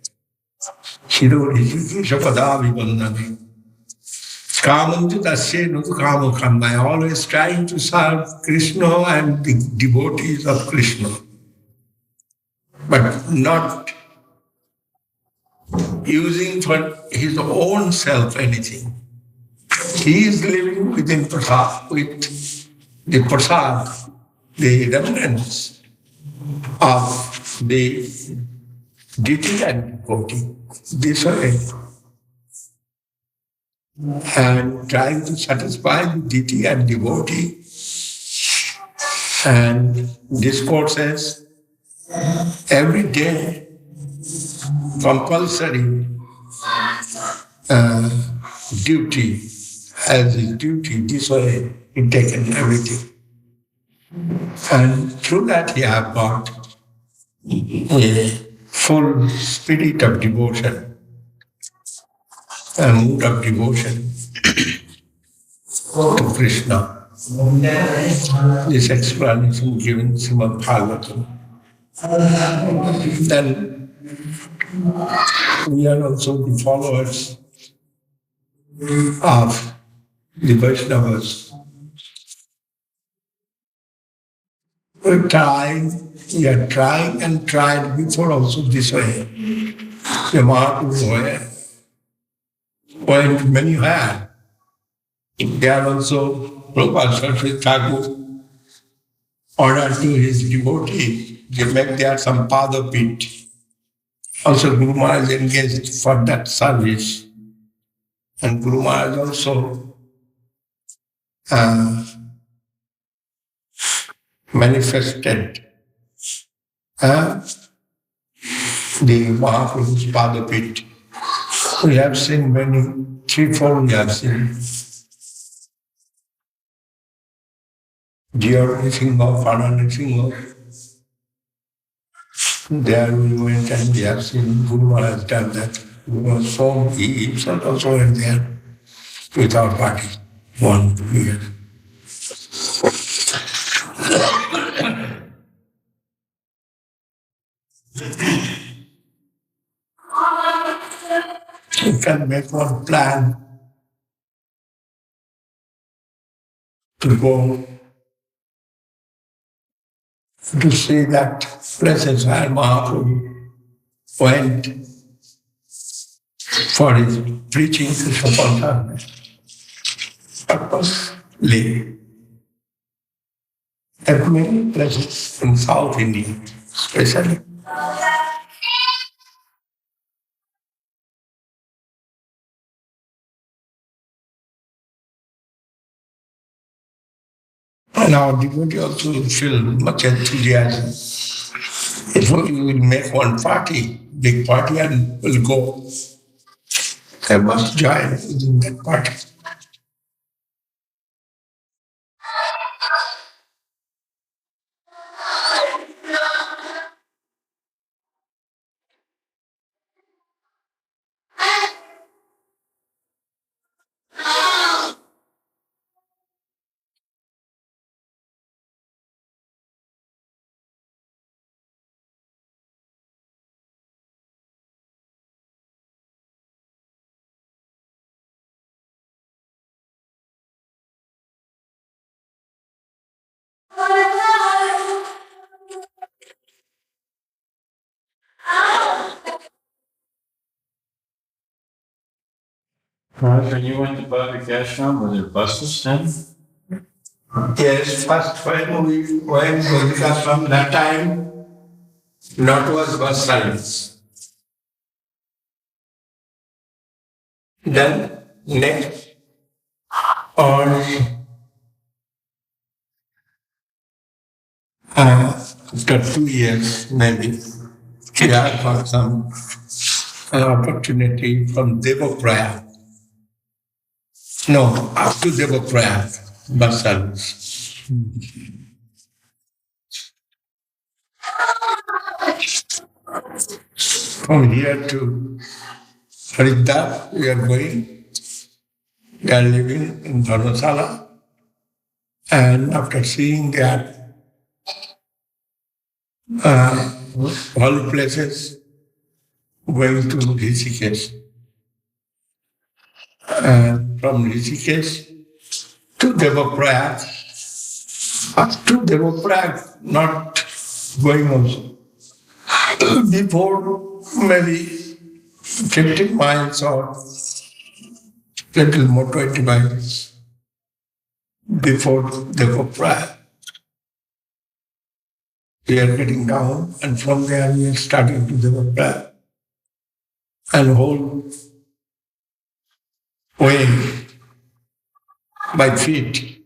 Shiro Rishikesha Padavi Bandhane. Kamantu Tasya Nutu Kama Kama. Always trying to serve Krishna and the devotees of Krishna, but not using for his own self anything. He is living within prasad, with the prasad, the remnants of the deity and devotee. This way, and trying to satisfy the deity and devotee, and discourses every day, compulsory duty, as his duty, this way he taken everything. And through that he have got a full spirit of devotion, a mood of devotion to Krishna. This explanation given Srimad Bhagavatam. Then we are also the followers of the Vaishnavas. We are trying and tried before also this way. The Mahaprabhu went many had. They are also Prabhupada Saraswati Thakur ordered to his devotee, they make there some pada pit. Also Guru Maharaj engaged for that service. And Guru Maharaj also manifested the Mahaprabhu's pada pit. We have seen many, 3-4 we have seen. Dear Nisingha, Father Nisingha. There we went and we have seen Guru Maharaj done that. So he himself also went there with our party 1 year. You can make one plan to go to see that places where Mahaprabhu went for his preaching Krishna consciousness. Purposely. At many places in South India, especially. And our devotee also feel much enthusiasm. If we will make one party, big party, and will go, they must join in that party. When you went to Bhavik Ashram, were there buses then? Yes, first when we went to Vikasram, that time, not was bus service. Then next, or after 2 years maybe, we had got some opportunity from Devaprayag. No, up to Devaprayag, bus service. From here to Haridwar, we are going. We are living in Dharamsala. And after seeing that all places, going to Rishikesh. And from Rishikesh to Devaprayag, up to Devaprayag, not going also. Before maybe 15 miles or little more 20 miles before Devaprayag. We are getting down, and from there we are starting to Devaprayag. And whole way by feet.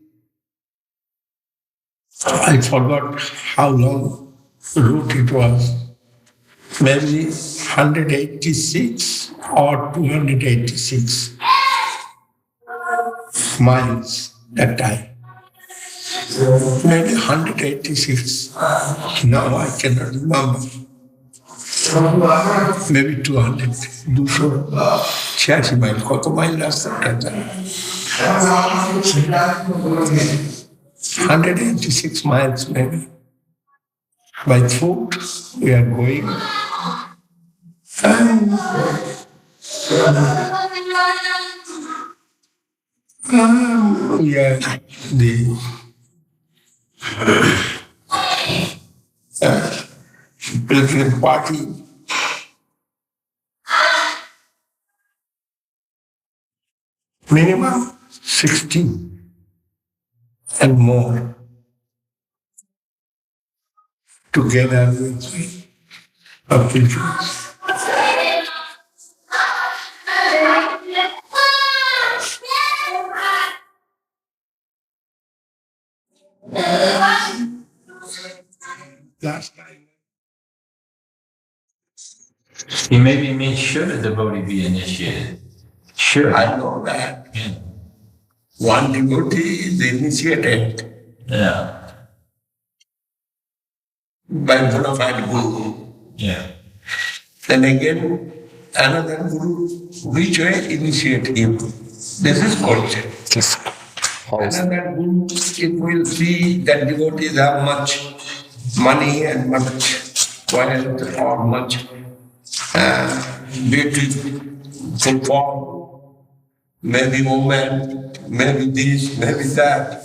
I forgot how long route it was. Maybe 186 or 286 miles that time. Maybe 186. Now I cannot remember. Maybe 200. 286 miles. কত mile রাস্তাটা জানি 186 miles maybe. By foot we are going. And we are the pilgrim party. Minimum 16 and more together with our pilgrims. Last time. He maybe means should a devotee be initiated? Sure. I know that. One devotee is initiated Yeah. by bona fide guru. Yeah. Then again, another guru, which way initiate him? This is culture. Another guru, it will see that devotees have much money and much wealth or much beautiful form, maybe woman, maybe this, maybe that.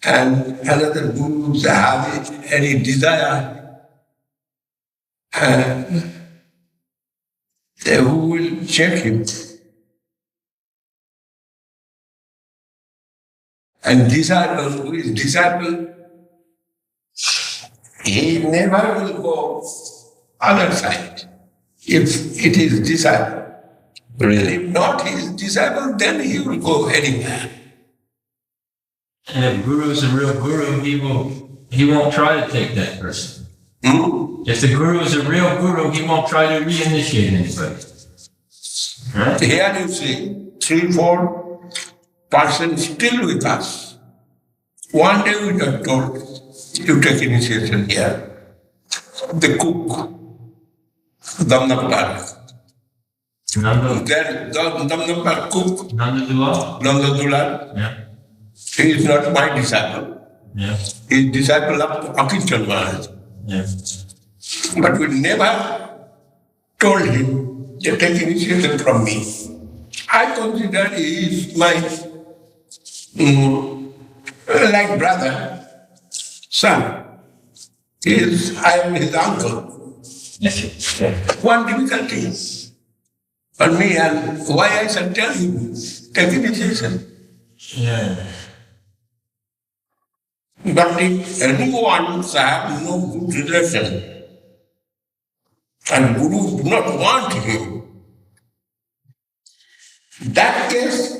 And another guru have any desire, who will check him. And disciple, who is disciple, he never will go other side if it is disciple. Really? If not his disciple, then he will go anywhere. And if guru is a real guru, he won't try to take that person. If the guru is a real guru, he won't try to reinitiate anybody. Right? Here you see 3-4 persons still with us. One day we got told, you take initiation here. The cook, Damnapar. Then Damnapar cook, Nandadulal. Yeah. He is not my disciple. Yeah. He is disciple of Akichan Maharaj. Yeah. But we never told him to take initiation from me. I consider he is my like brother, son. I am his uncle. One difficulty is on me, and why I shall tell you, take a decision. Yeah. But if anyone have no good relation, and Guru do not want him, that case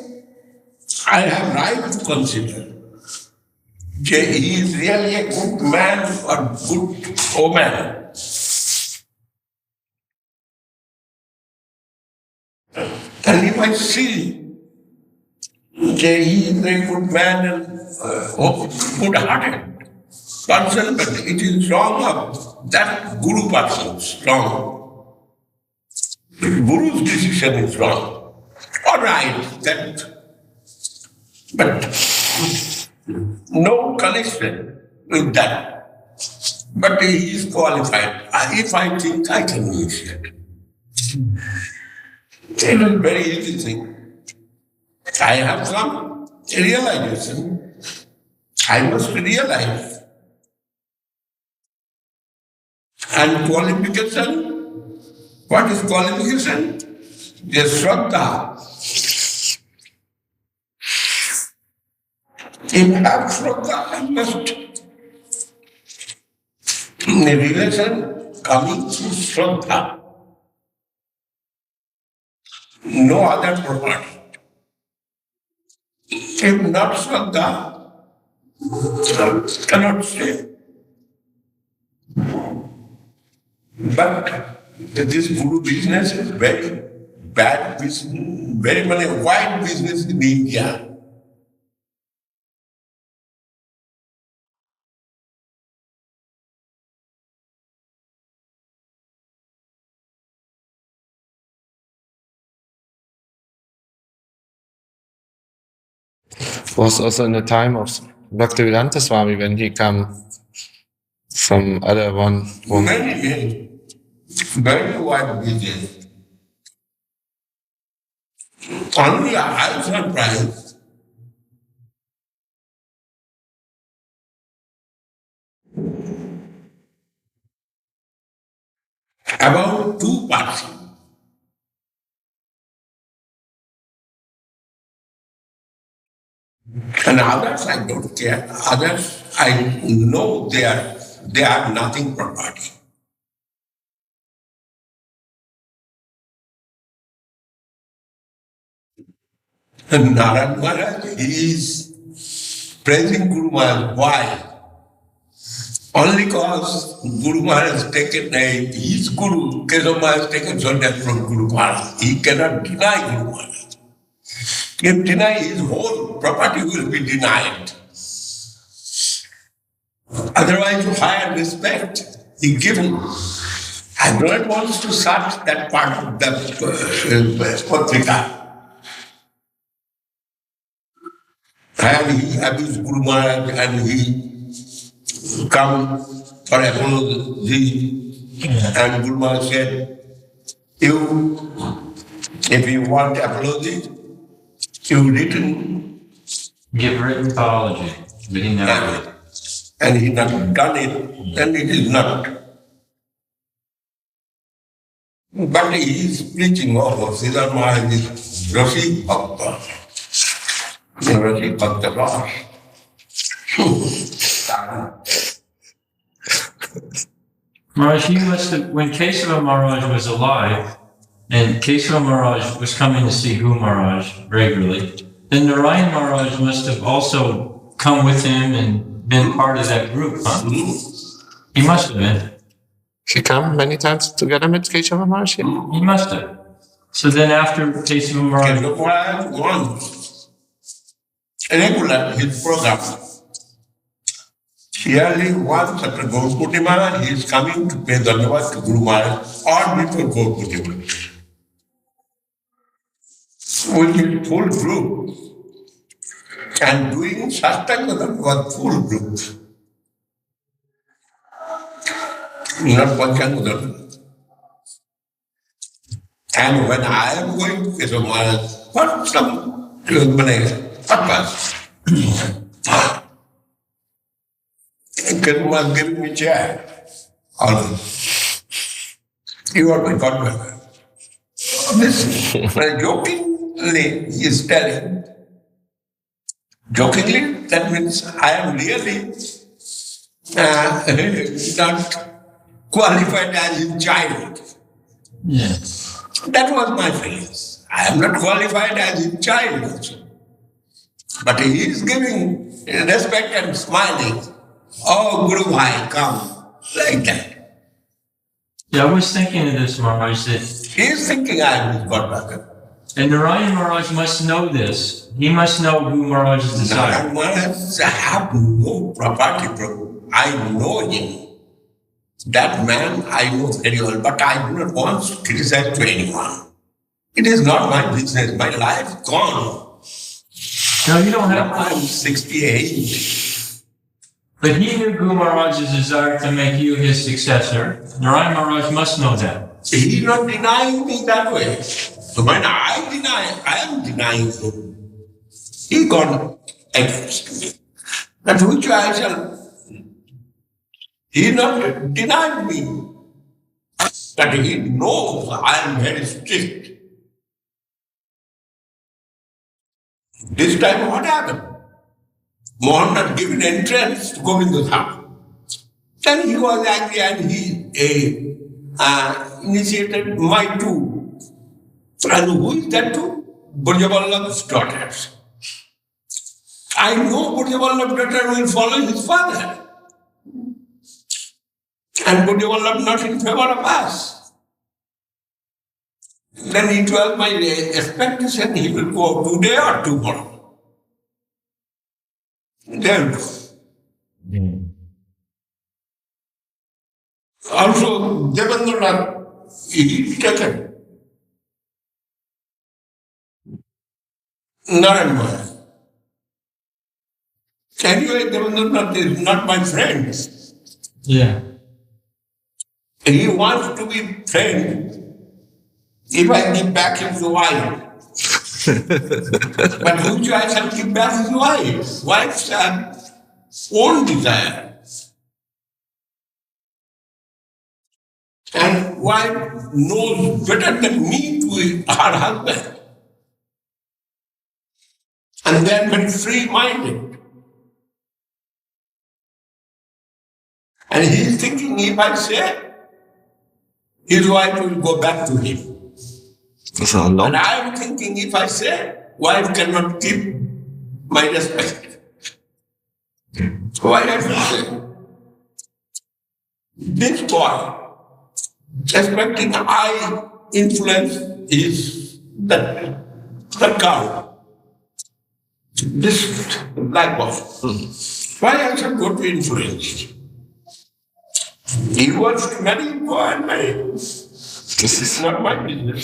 I have right to consider. He is really a good man or good woman. And if I see he is a good man and good-hearted person, but it is wrong of that Guru person is wrong. The Guru's decision is wrong. All right, but no connection with that. But he is qualified. If I think I can initiate. It is a very easy thing. I have some realization. I must realize. And qualification, what is qualification? The Shraddha. If you have Shraddha, I must. The relation coming through Shraddha. No other property. If not Shraddha, cannot say. But this Guru business is very bad business, very many wide business in India. Was also in the time of Bhaktivedanta Swami when he came from other one. Many, very wide business. Only I was surprised. About two parties. And others I don't care. Others I know they are nothing property. And Narad Maharaj, he is praising Guru Maharaj. Why? Only because Guru Maharaj has taken his Guru, Keshav Maharaj has taken something from Guru Maharaj. He cannot deny Guru Maharaj. If deny, his whole property will be denied. Otherwise, higher respect is given. I don't want to search that part of the Patrika. And he abused Guru Maharaj and he come for apology. And Guru Maharaj said, if you want apology, you written. Give written apology, but he never did. And he not done it, then it is not. But he is preaching over Srila Maharaj is Rashi Bhakta. Rashi Bhakta Raj. Maharaj, he must have, when Kesava Maharaj was alive, and Kesava Maharaj was coming to see Guru Maharaj regularly, then Narayan Maharaj must have also come with him and been part of that group, huh? He must have been. He come many times together with Kesava Maharaj? He must have. So then after Kesava Maharaj... Kesava Maharaj wants regular his program. Yearly once after Gaur Purnima, he is coming to pay Dhanavad to Guru Maharaj or before Gaur Purnima. With his full group and doing Sastanga Dhanavad full group. Not Panchanga Dhanavad. And when I am going to Kesava Maharaj, what some purpose? Kesava Maharaj giving me chair. You are my godmother. This jokingly he is telling. Jokingly, that means I am really not qualified as a child. Yes. That was my feelings. I am not qualified as a child also. But he is giving respect and smiling. Oh, Guru Bhai, come. Like that. Yeah, I was thinking of this, Maharaj, that, He is thinking I am his godbrother. and Narayan Maharaj must know this. He must know who Maharaj is desiring. Maharaj, I have no property, Prabhu. I know him. That man I know very well, but I do not want to criticize to anyone. It is not my business. My life gone. No, you don't have I am to. 68. But he knew Guru Maharaj's desire to make you his successor. Narayan Maharaj must know that. He is not denying me that way. So when I deny, I am denying him. He gone against me. That which I shall. He not denied me. That he knows I am very strict. This time what happened? Mohan had given entrance to Govinda's house. Then he was angry and he initiated my two. And who is that two? Burjavallabh's daughters. I know Burjavallabh's daughter will follow his father. And Burjavallabh not in favor of us. Then it was my expectation he will go today or tomorrow. Then also Devendranath, he is taken. Narayan Maharaj. Anyway, Devendranath is not my friend. Yeah. He wants to be friend if I give back his wife. But who I shall give back his wife? Wife's own desire. And wife knows better than me to her husband. And they are very free-minded. And he is thinking if I say, his wife will go back to him. And I am thinking if I say, wife cannot keep my respect. Why I should say? This boy, expecting I influence is the cow. This black boy. Why I should go to influence? He wants to marry, go and marry. This is not my business.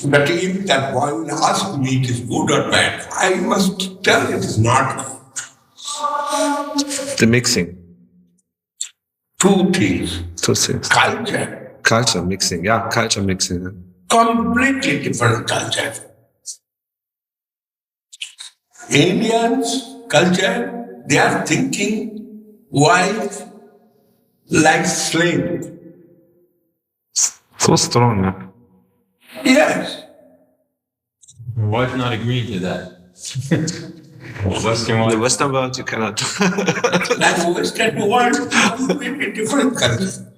But if that boy will ask me it is good or bad, I must tell it is not good. The mixing. Two things. Two things. Culture. Culture mixing. Yeah, culture mixing. Completely different culture. Indians' culture, they are thinking wife like slave. So strong, huh? Yes. Wife not agreeing to that. Western In the wife. Western world, you cannot. Like Western world, completely different culture.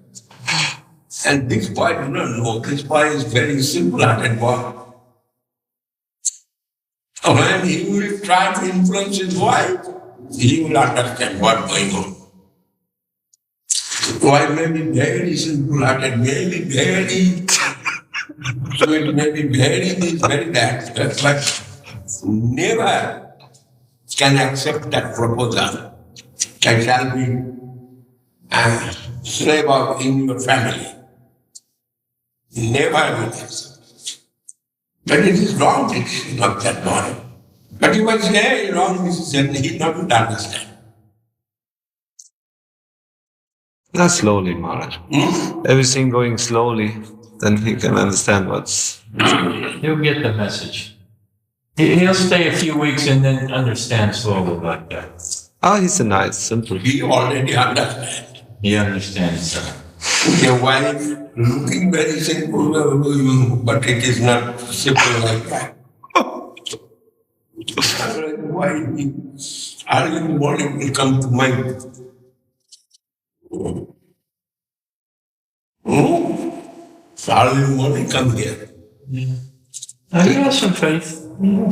And this boy do not know. This boy is very simple-hearted boy. When he will try to influence his wife, he will understand what's going on. Wife may be very simple-hearted, may be very sweet, may be very this, very that, but never can accept that proposal. I shall be a slave of in your family. Never will accept. But it is wrong decision of that boy. But he was very wrong decision, he not would understand. Not slowly, Maharaj. Everything going slowly, then he can understand what's. He'll get the message. He'll stay a few weeks and then understand slowly like that. Ah, he's a nice, simple. He already understands. He understands. Your wife looking very simple, but it is not simple like that. Why early in the morning will come to mind? Early in the morning come here. He has some faith.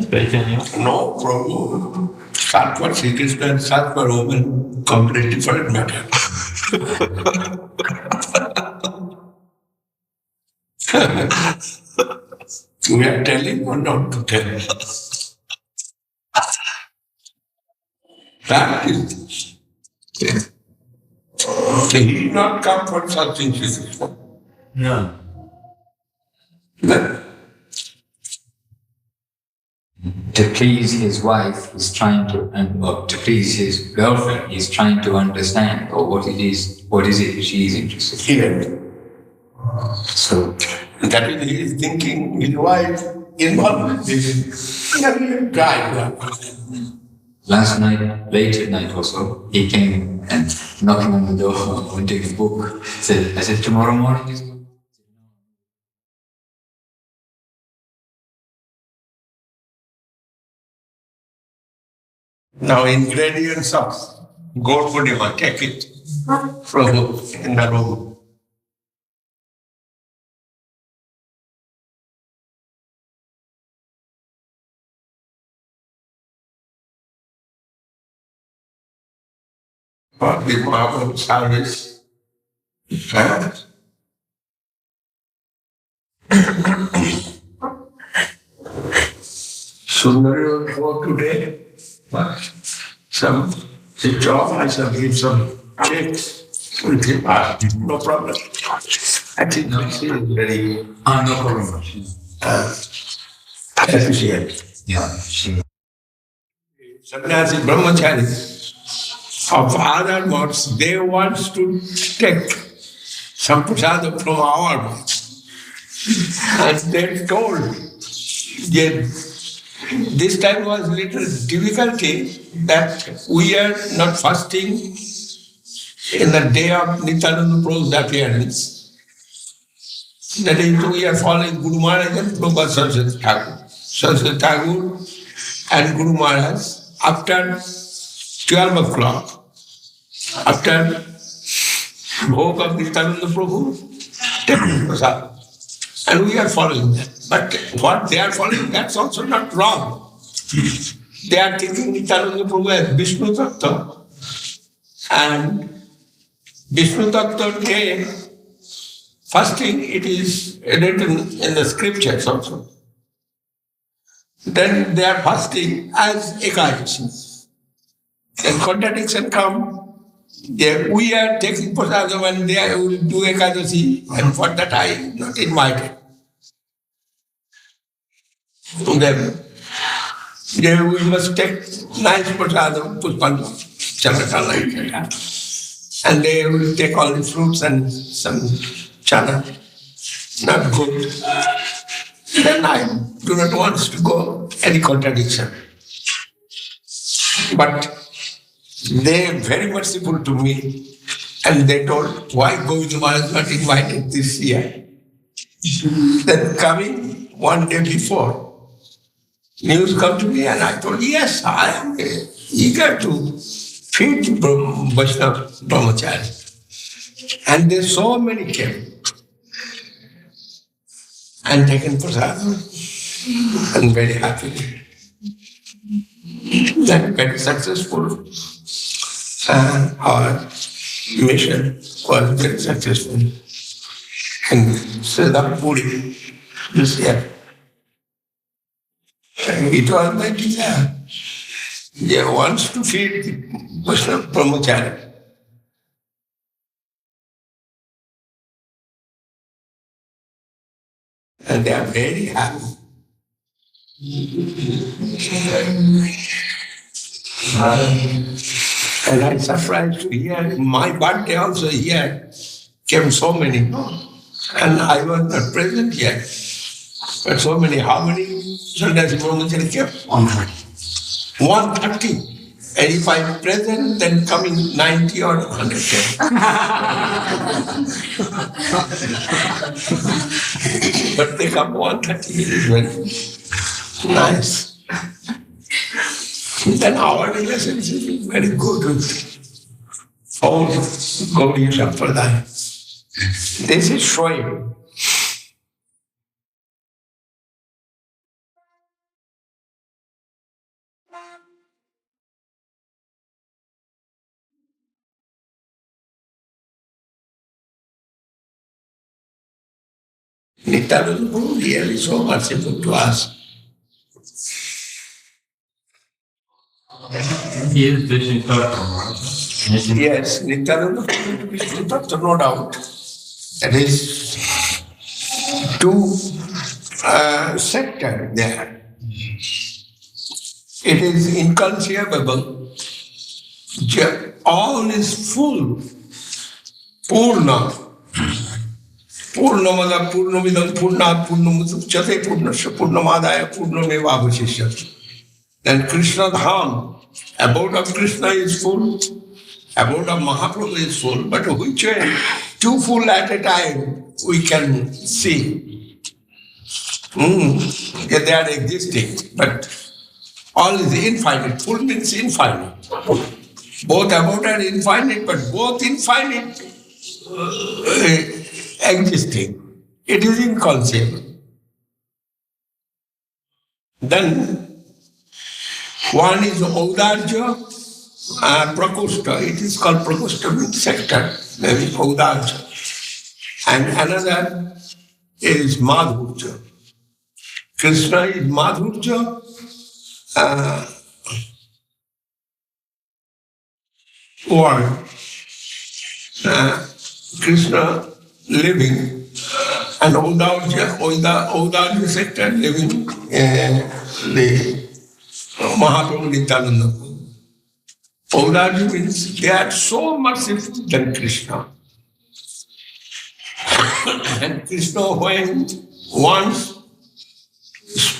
Faith in you. No problem. Start for Sri Krishna and start for woman, completely different matter. We are telling or not to tell? That is it. He did not come for such things. No. To please his wife, he's trying to, or to please his girlfriend, he's trying to understand or what it is she is interested in. Here. So That is, he is thinking his wife involved with this. last night, late at night also, he came and knocking on the door, wanting a book. I said, tomorrow morning is good. Now ingredients of goat purnima, take it from in the room. For the Mahaprabhu service. Sundari will go today, but some the job I shall give some checks with him. No problem. I think this is very No problem. appreciated. Yeah, she. Sannyasi brahmachari of other modes, they want to take some prasada from our mode. And they told, this time was little difficulty that we are not fasting in the day of Nityananda Prabhu's appearance. That is, we are following Guru Maharaj and Prabhupada Saraswati Thakur. Saraswati Thakur and Guru Maharaj after 12 o'clock, after Bhog of Nityananda Prabhu, take prasad. And we are following that. But what they are following, that's also not wrong. They are taking Nityananda Prabhu as Vishnu Tattva. And Vishnu Tattva day, fasting, it is written in the scriptures also. Then they are fasting as a.k.a. Then contradiction come. We are taking prasadam and they will do ekadasi, and for that I am not invited. Then we must take nice prasadam, pushpanda, chanaka like that. And they will take all the fruits and some chana. Not good. Then I do not want to go any contradiction. But they very merciful to me, and they told, why Govinda Maharaj is not invited this year? Then coming one day before, news come to me, and I told, yes, I am eager to feed Vaishnava Brahmachari. And there so many came and taken prasadam, and very happy. Then very successful. Our mission was very successful in Sridhar Puri this year. It was my desire. They want to feed the Vaishnava Brahmachari. And they are very happy. And I'm surprised to hear, my birthday also here came so many. And I was not present yet. But so many, how many Sannyasi Brahmachari came? 130. And if I'm present, then coming 90 or 110. But they come 130, it is very nice. Then our relationship is very good with all Gaudiya Sampradaya. This is showing. Nityananda Prabhu really so merciful to us. He is Vishnu Tattva. Yes, Nityananda Prabhu is Vishnu Tattva, no doubt. That is two sectors there. It is inconceivable. All is full. Purna. Purnamada Purnamidam Purnat Purnamuchate Purnasya Purnamadaya Purnamevavasishyati. Then Krishna Dham, abode of Krishna is full, abode of Mahaprabhu is full, but which way? Too full at a time we can see. Yeah, they are existing, but all is infinite. Full means infinite. Both abode and infinite, but both infinite existing. It is inconceivable. Then one is Audarja and Prakoshta. It is called Prakoshta means sector, maybe Audarja. And another is Madhurja. Krishna is Madhurja. World. Krishna living and Audarja sector living the Mahaprabhu Nityananda. Audarja means they are so merciful than Krishna. And Krishna when wants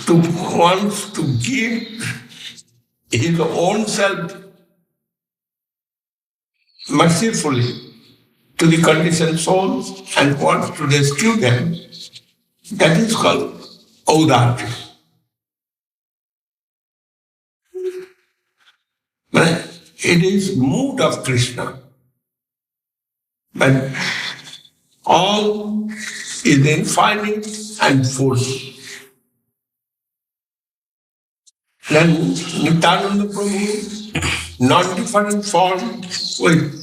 to give his own self mercifully to the conditioned souls and wants to rescue them, that is called Audarja. It is mood of Krishna. But all is infinite and full. Then Nityananda Prabhu, non-different form with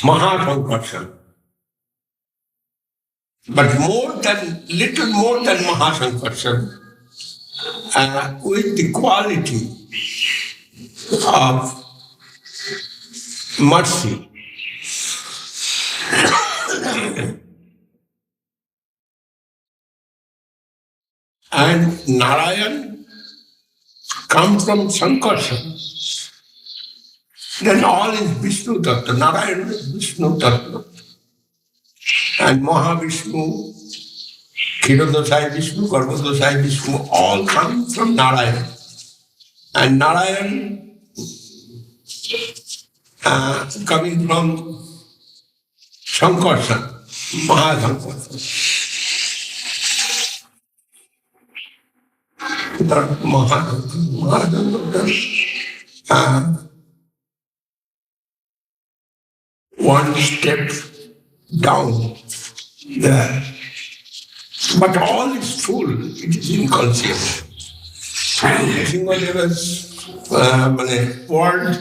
Mahasankarsana. But little more than Mahasankarsana, with the quality of mercy. And Narayan comes from Sankarsana. Then all is Vishnu Tattva. Narayan is Vishnu Tattva. And Mahavishnu, Khirodosai Vishnu, Garbhodosai Vishnu, all come from Narayan. And Narayan coming from Sankarsana, Mahasankarsana. One step down there. But all is full, it is inconceivable. Sringadeva's world,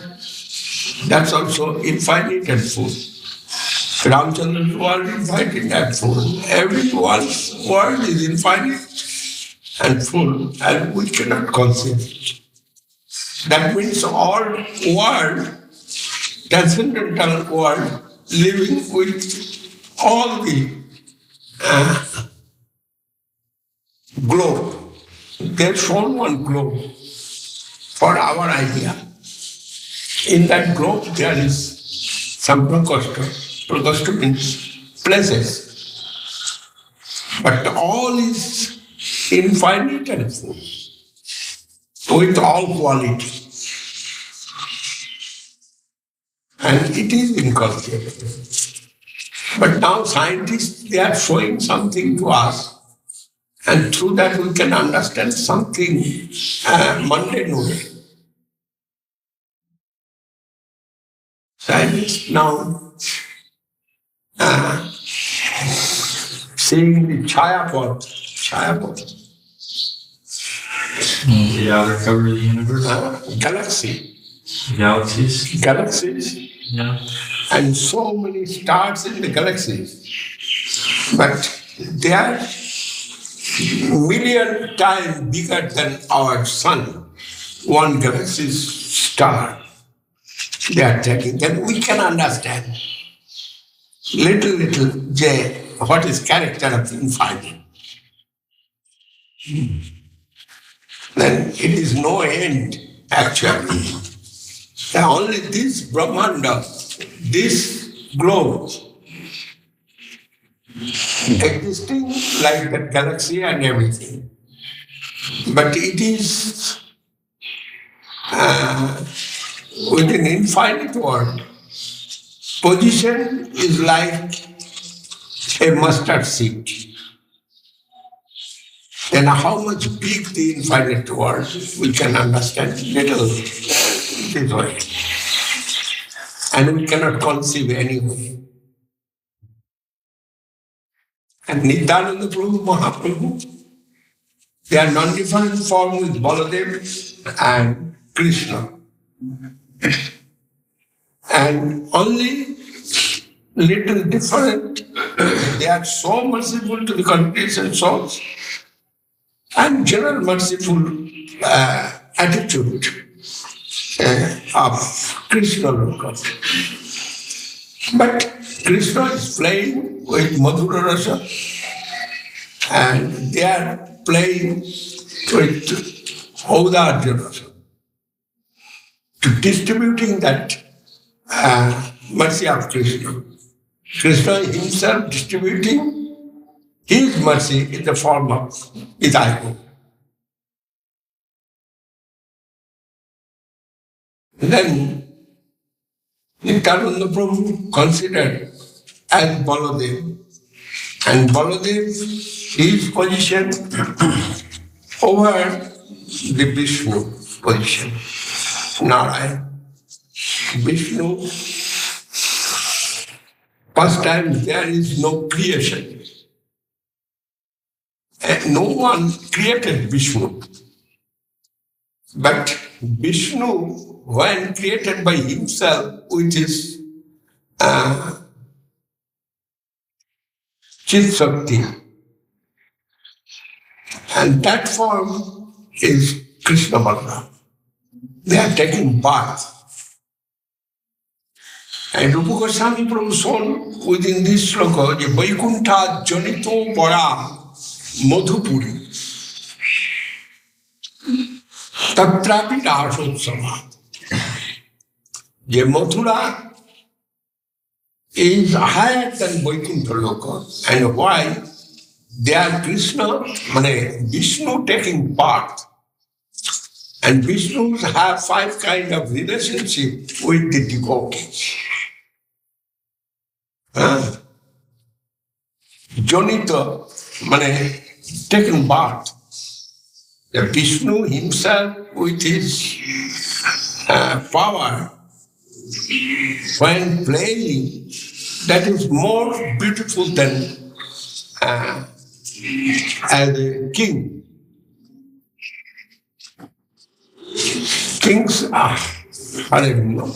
that's also infinite and full. Ramchandra's world is infinite and full. Everyone's world is infinite and full, and we cannot conceive it. That means all world, transcendental world, living with all the globe. They've shown one globe for our idea. In that globe there is some prakoshta. Prakoshta means places. But all is infinite and full, with all quality. And it is inculcated. But now scientists, they are showing something to us, and through that we can understand something mundane way. Scientists now seeing the Chayapod, The outer cover of the universe. galaxies, Yeah. and so many stars in the galaxies. But they are million times bigger than our sun. One galaxy star. They are taking, then we can understand little J, what is character of infinite. Then it is no end, actually. Only this Brahmanda, this globe, existing like the galaxy and everything. But it is within infinite world. Position is like a mustard seed. Then how much big the infinite world, we can understand little this way. And we cannot conceive anyway. And Nityananda Prabhu, Mahaprabhu, they are non-different form with Baladev and Krishna. And only little different, they are so merciful to the conditioned souls and general merciful attitude of Krishna Loka. But Krishna is playing with Madhura Rasa and they are playing with Audarja Rasa, to distributing that mercy of Krishna. Krishna himself distributing his mercy in the form of Vidaigo. Then Nityananda Prabhu considered as Baladev. And Baladev, his position over the Vishnu position. Narayan. Vishnu, first time there is no creation. And no one created Vishnu. But Vishnu, when created by himself, which is Chit Shakti, and that form is Krishna Balaram. They are taking birth. And Rupa Goswami Prabhu shown within this sloka, the Vaikuntha Janito Bara Madhupuri Tatrapi Rasotsama. The Mathura is higher than Vaikuntha Loka. And why? They are Krishna, Vishnu taking part. And Vishnus have 5 kinds of relationship with the devotees. Jonita, taken birth. The Vishnu himself with his power, when playing, that is more beautiful than as a king. Kings are, I don't know.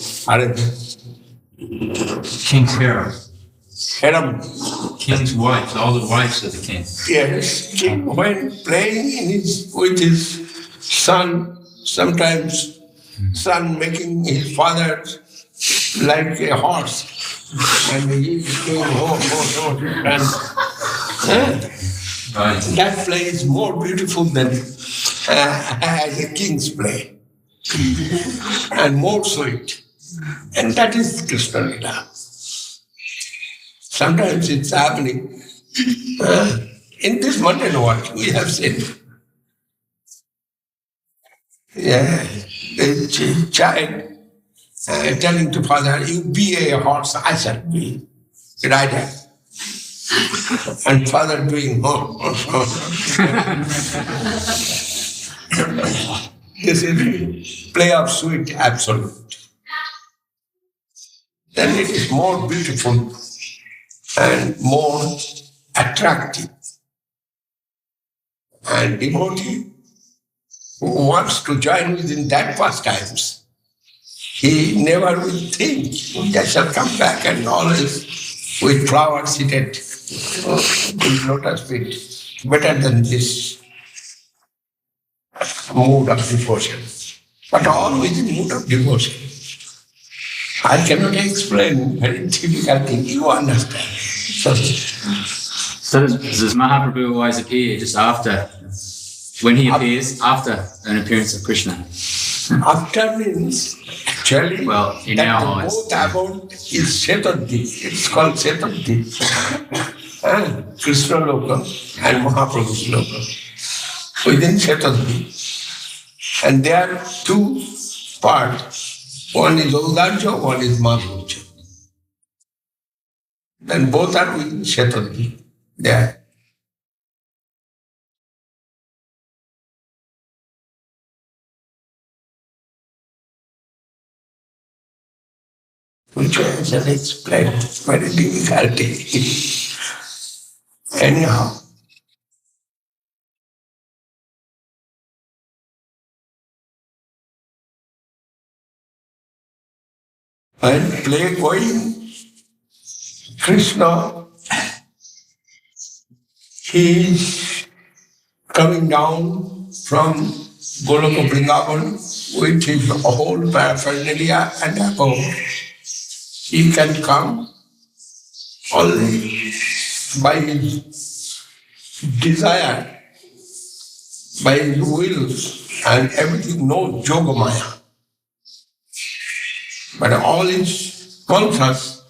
King's harem. Harem. King's wives, all the wives of the king. Yes, king when playing with his son, sometimes son making his father like a horse, and he is going home, and that play is more beautiful than as a king's play, and more sweet, and that is Krishna Lila. Sometimes it's happening. In this mundane world, we have seen. Yeah, the child telling to father, you be a horse, I shall be rider. And father doing This is play of sweet absolute. Then it is more beautiful and more attractive. And devotee who wants to join within that pastimes, he never will think that shall come back and always with flowers seated with lotus feet. Better than this mood of devotion. But always in mood of devotion. I cannot explain very difficult thing. You understand. So does Mahaprabhu always appear just after, when he appears, after an appearance of Krishna? After means, actually, well, in our eyes. Both about is Shetadip. It's called Shetadip. Krishna Loka and Mahaprabhu's Loka. Within Shetadip. And there are two parts. One is Audarja, one is Madhurja. Then both are within Shetadip. There. Which I shall explain. Very difficulty. Anyhow. And play going, Krishna, he is coming down from Goloka Vrindavan with his whole paraphernalia and above. He can come only by his desire, by his will, and everything, no Yogamaya. But all is conscious,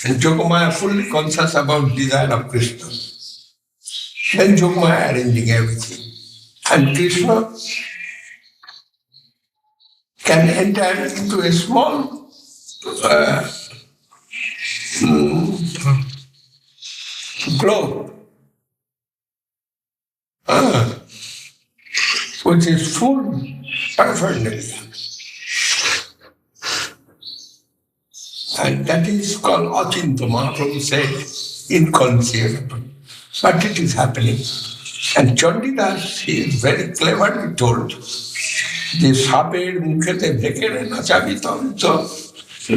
and Yogamaya fully conscious about desire of Krishna. Then Yogamaya arranging everything. And Krishna can enter into a small globe, which is full paraphernalia. And that is called Achinta. Mahaprabhu said, inconceivable. But it is happening. And Chandidas, he is very cleverly told, যে সাপের মুখেতে ভেকেরে নাচাবি তন্ত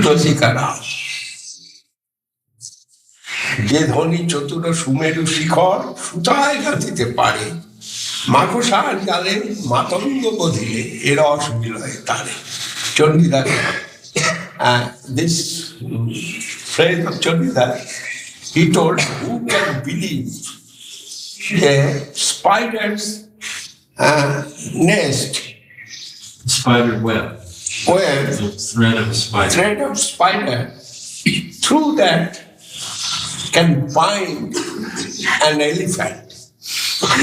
রসিকারা যে ধনী চতুর সুমেরু শিখর সুতায় গাঁথিতে পারে মাকসার জালে মাতঙ্গ বধিলে এর অসুবিলয় তারে Chandidas this phrase of Chandidas, he told, who can believe the spider's nest, Spider web. where The thread of a spider. thread of spider, through that can bind an elephant.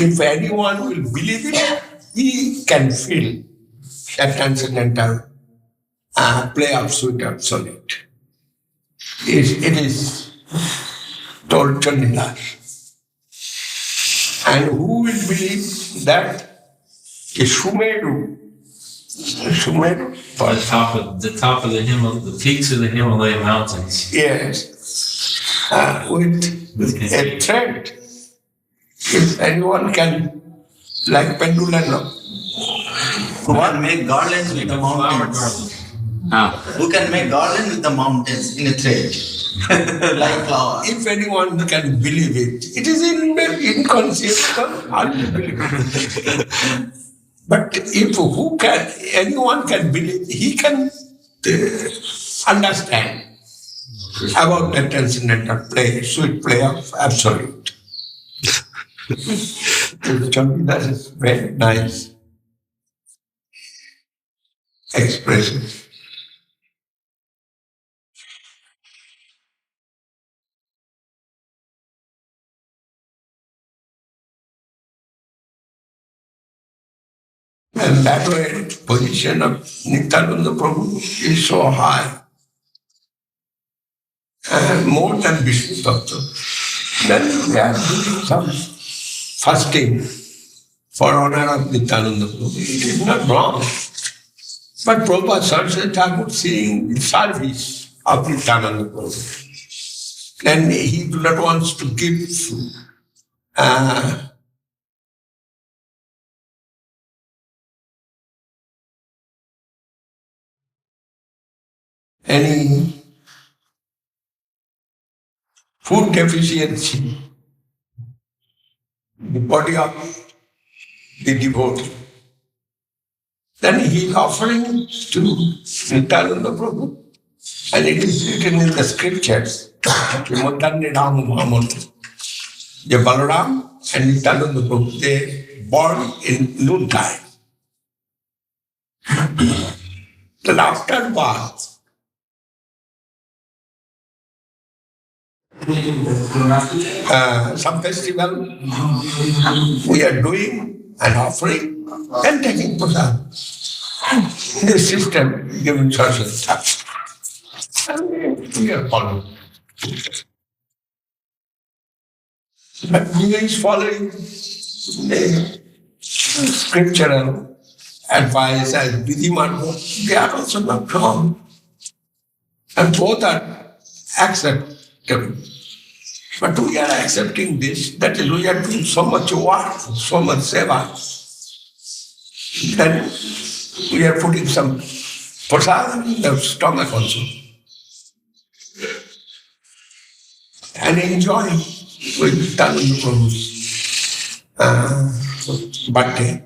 If anyone will believe it, he can feel that transcendental play of sweet absolute. It is told Chandidas. And who will believe that a Sumeru, The top of the the peaks of the Himalaya mountains. yes, with a thread, if anyone can, like pendulum, Who can make garlands with the mountains? Who can make garlands with the mountains in a thread? Like flower. if anyone can believe it, it is inconceivable, unbelievable. But if anyone can believe, he can understand about the transcendental play, sweet play of absolute. That is very nice expression. And that way, position of Nityananda Prabhu is so high, and more than Vishnu Tattva. Then they are doing some fasting for honor of Nityananda Prabhu. It is not wrong. But Prabhupada Saraswati Thakur seeing the service of Nityananda Prabhu. And he do not want to give any food deficiency, the body of the devotee. Then he is offering to Nityananda Prabhu. And it is written in the scriptures, Srimad Ram Mahamudra. The Balaram and Nityananda Prabhu, they born in noontime. Then after birth, some festival we are doing and offering and taking prasad. This system given churches touch. And we are following. But who is following the scriptural advice as Vidhi Marga, they are also not wrong. And both are acceptable. But we are accepting this, that is, we are doing so much work, so much seva. Then we are putting some prasad in the stomach also. And enjoy with Tananda Prabhu's birthday.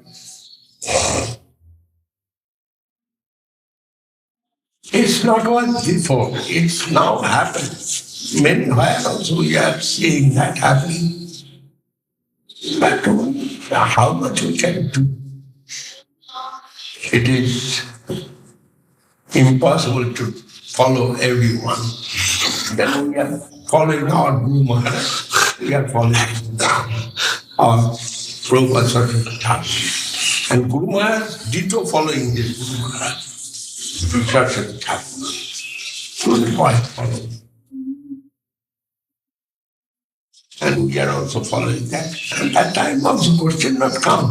It's not what before, it's now happened. Many where also we are seeing that happening. But how much we can do? It is impossible to follow everyone. Then we are following our Guru Maharaj. We are following our Prabhupada Saraswati Thakur. And Guru Maharaj ditto following this Guru Maharaj. Saraswati Thakur. To the point following. And we are also following that. And that time also question not come.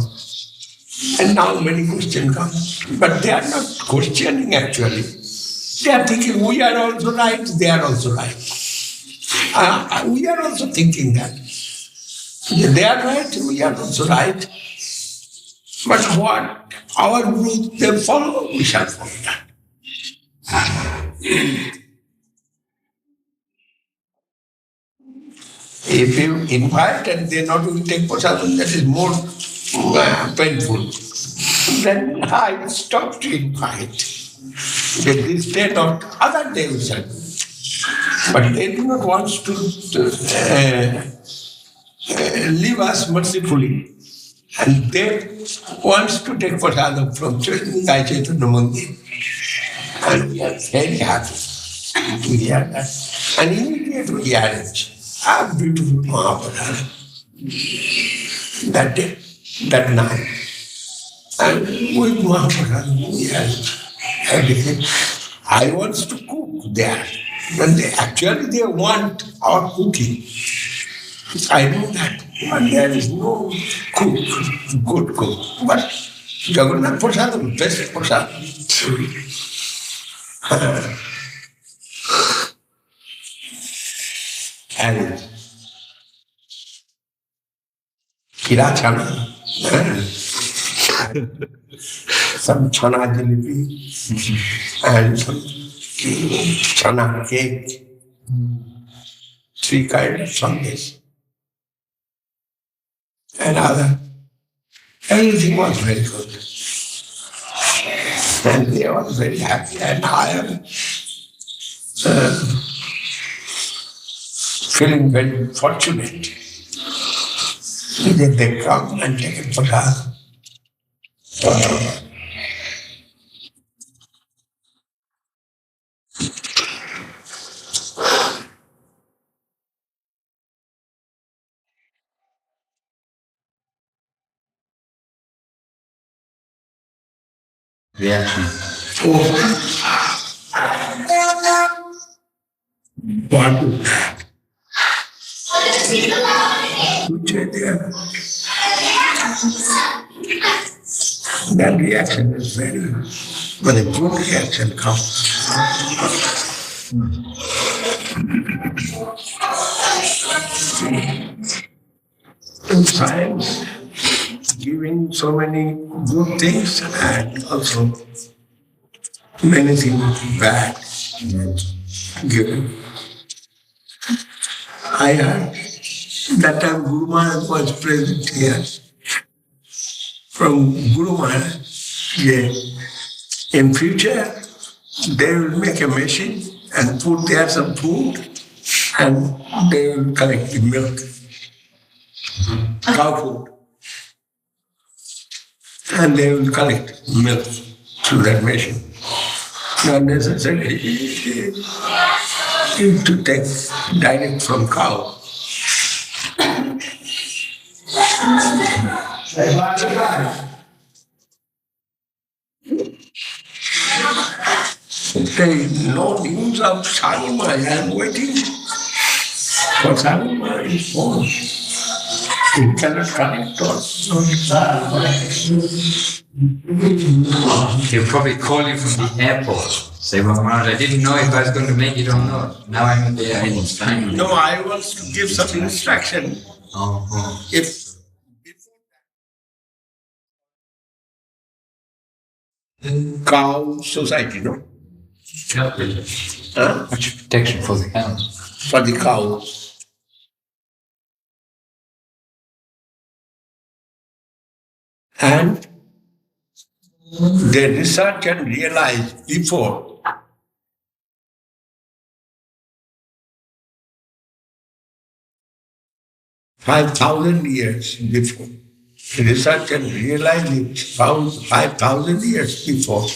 And now many questions come. But they are not questioning actually. They are thinking we are also right, they are also right. We are also thinking that. They are right, we are also right. But what our Guru they follow, we shall follow that. If you invite and they not will take prasadam, that is more painful. Then I will stop to invite. With this state of other day we shall do. But they do not want to leave us mercifully. And they want to take prasadam from Chaitanya Mandir. And we are very happy to hear that. And immediately we arrange a beautiful Mahaprasad that day, that night. And with Mahaprasad we arrange everything. I want to cook there. And they want our cooking. I know that. But there is no cook, good cook. But Jagannath Prasadam, best Prasadam. And Kira Chana, some Chana jalebi, and some Chana cake, 3 kinds of sundaes, and other. Everything was very good. And they were very happy. And I am feeling very fortunate that they come and take a prasadam. reaction. What is that? Which is there? That reaction is very, when a good reaction comes. In science, giving so many good things and also many things bad given. I heard that time Guru Maharaj was present here. From Guru Maharaj, yeah. In future, they will make a machine and put there some food and they will collect the milk, cow food. And they will collect milk through that machine. Not necessarily to take direct from cow. There is no news of Sarima. I am waiting for Sarima's phone. He cannot connect us. He'll probably call you from the airport. Say, well, Maharaj, I didn't know if I was going to make it or not. Now I'm there in time. No, I was to give some instruction. If cow society, no? Much protection for the cows. For the cows. And they research and realize before 5,000 years before. Research and realize it 5,000 years before.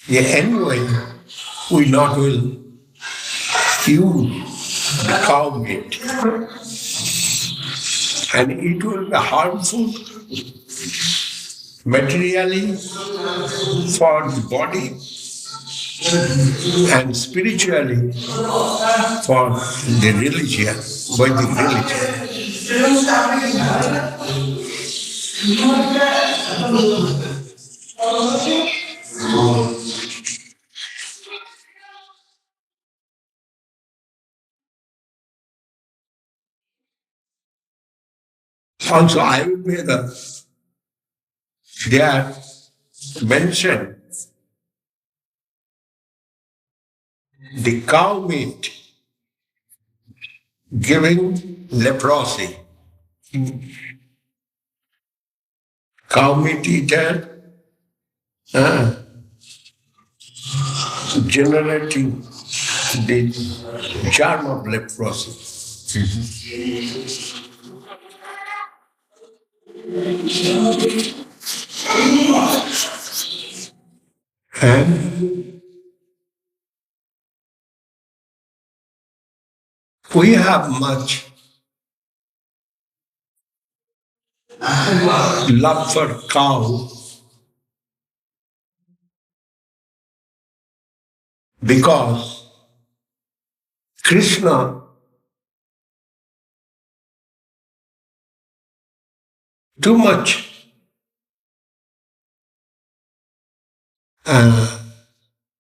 Yeah, anyway, we not will use the cow meat. And it will be harmful materially for the body and spiritually for the religion, Vedic religion. Also, Ayurveda, they are mentioned the cow meat giving leprosy. Cow meat eater generating the germ of leprosy. And we have much love for cow because Krishna too much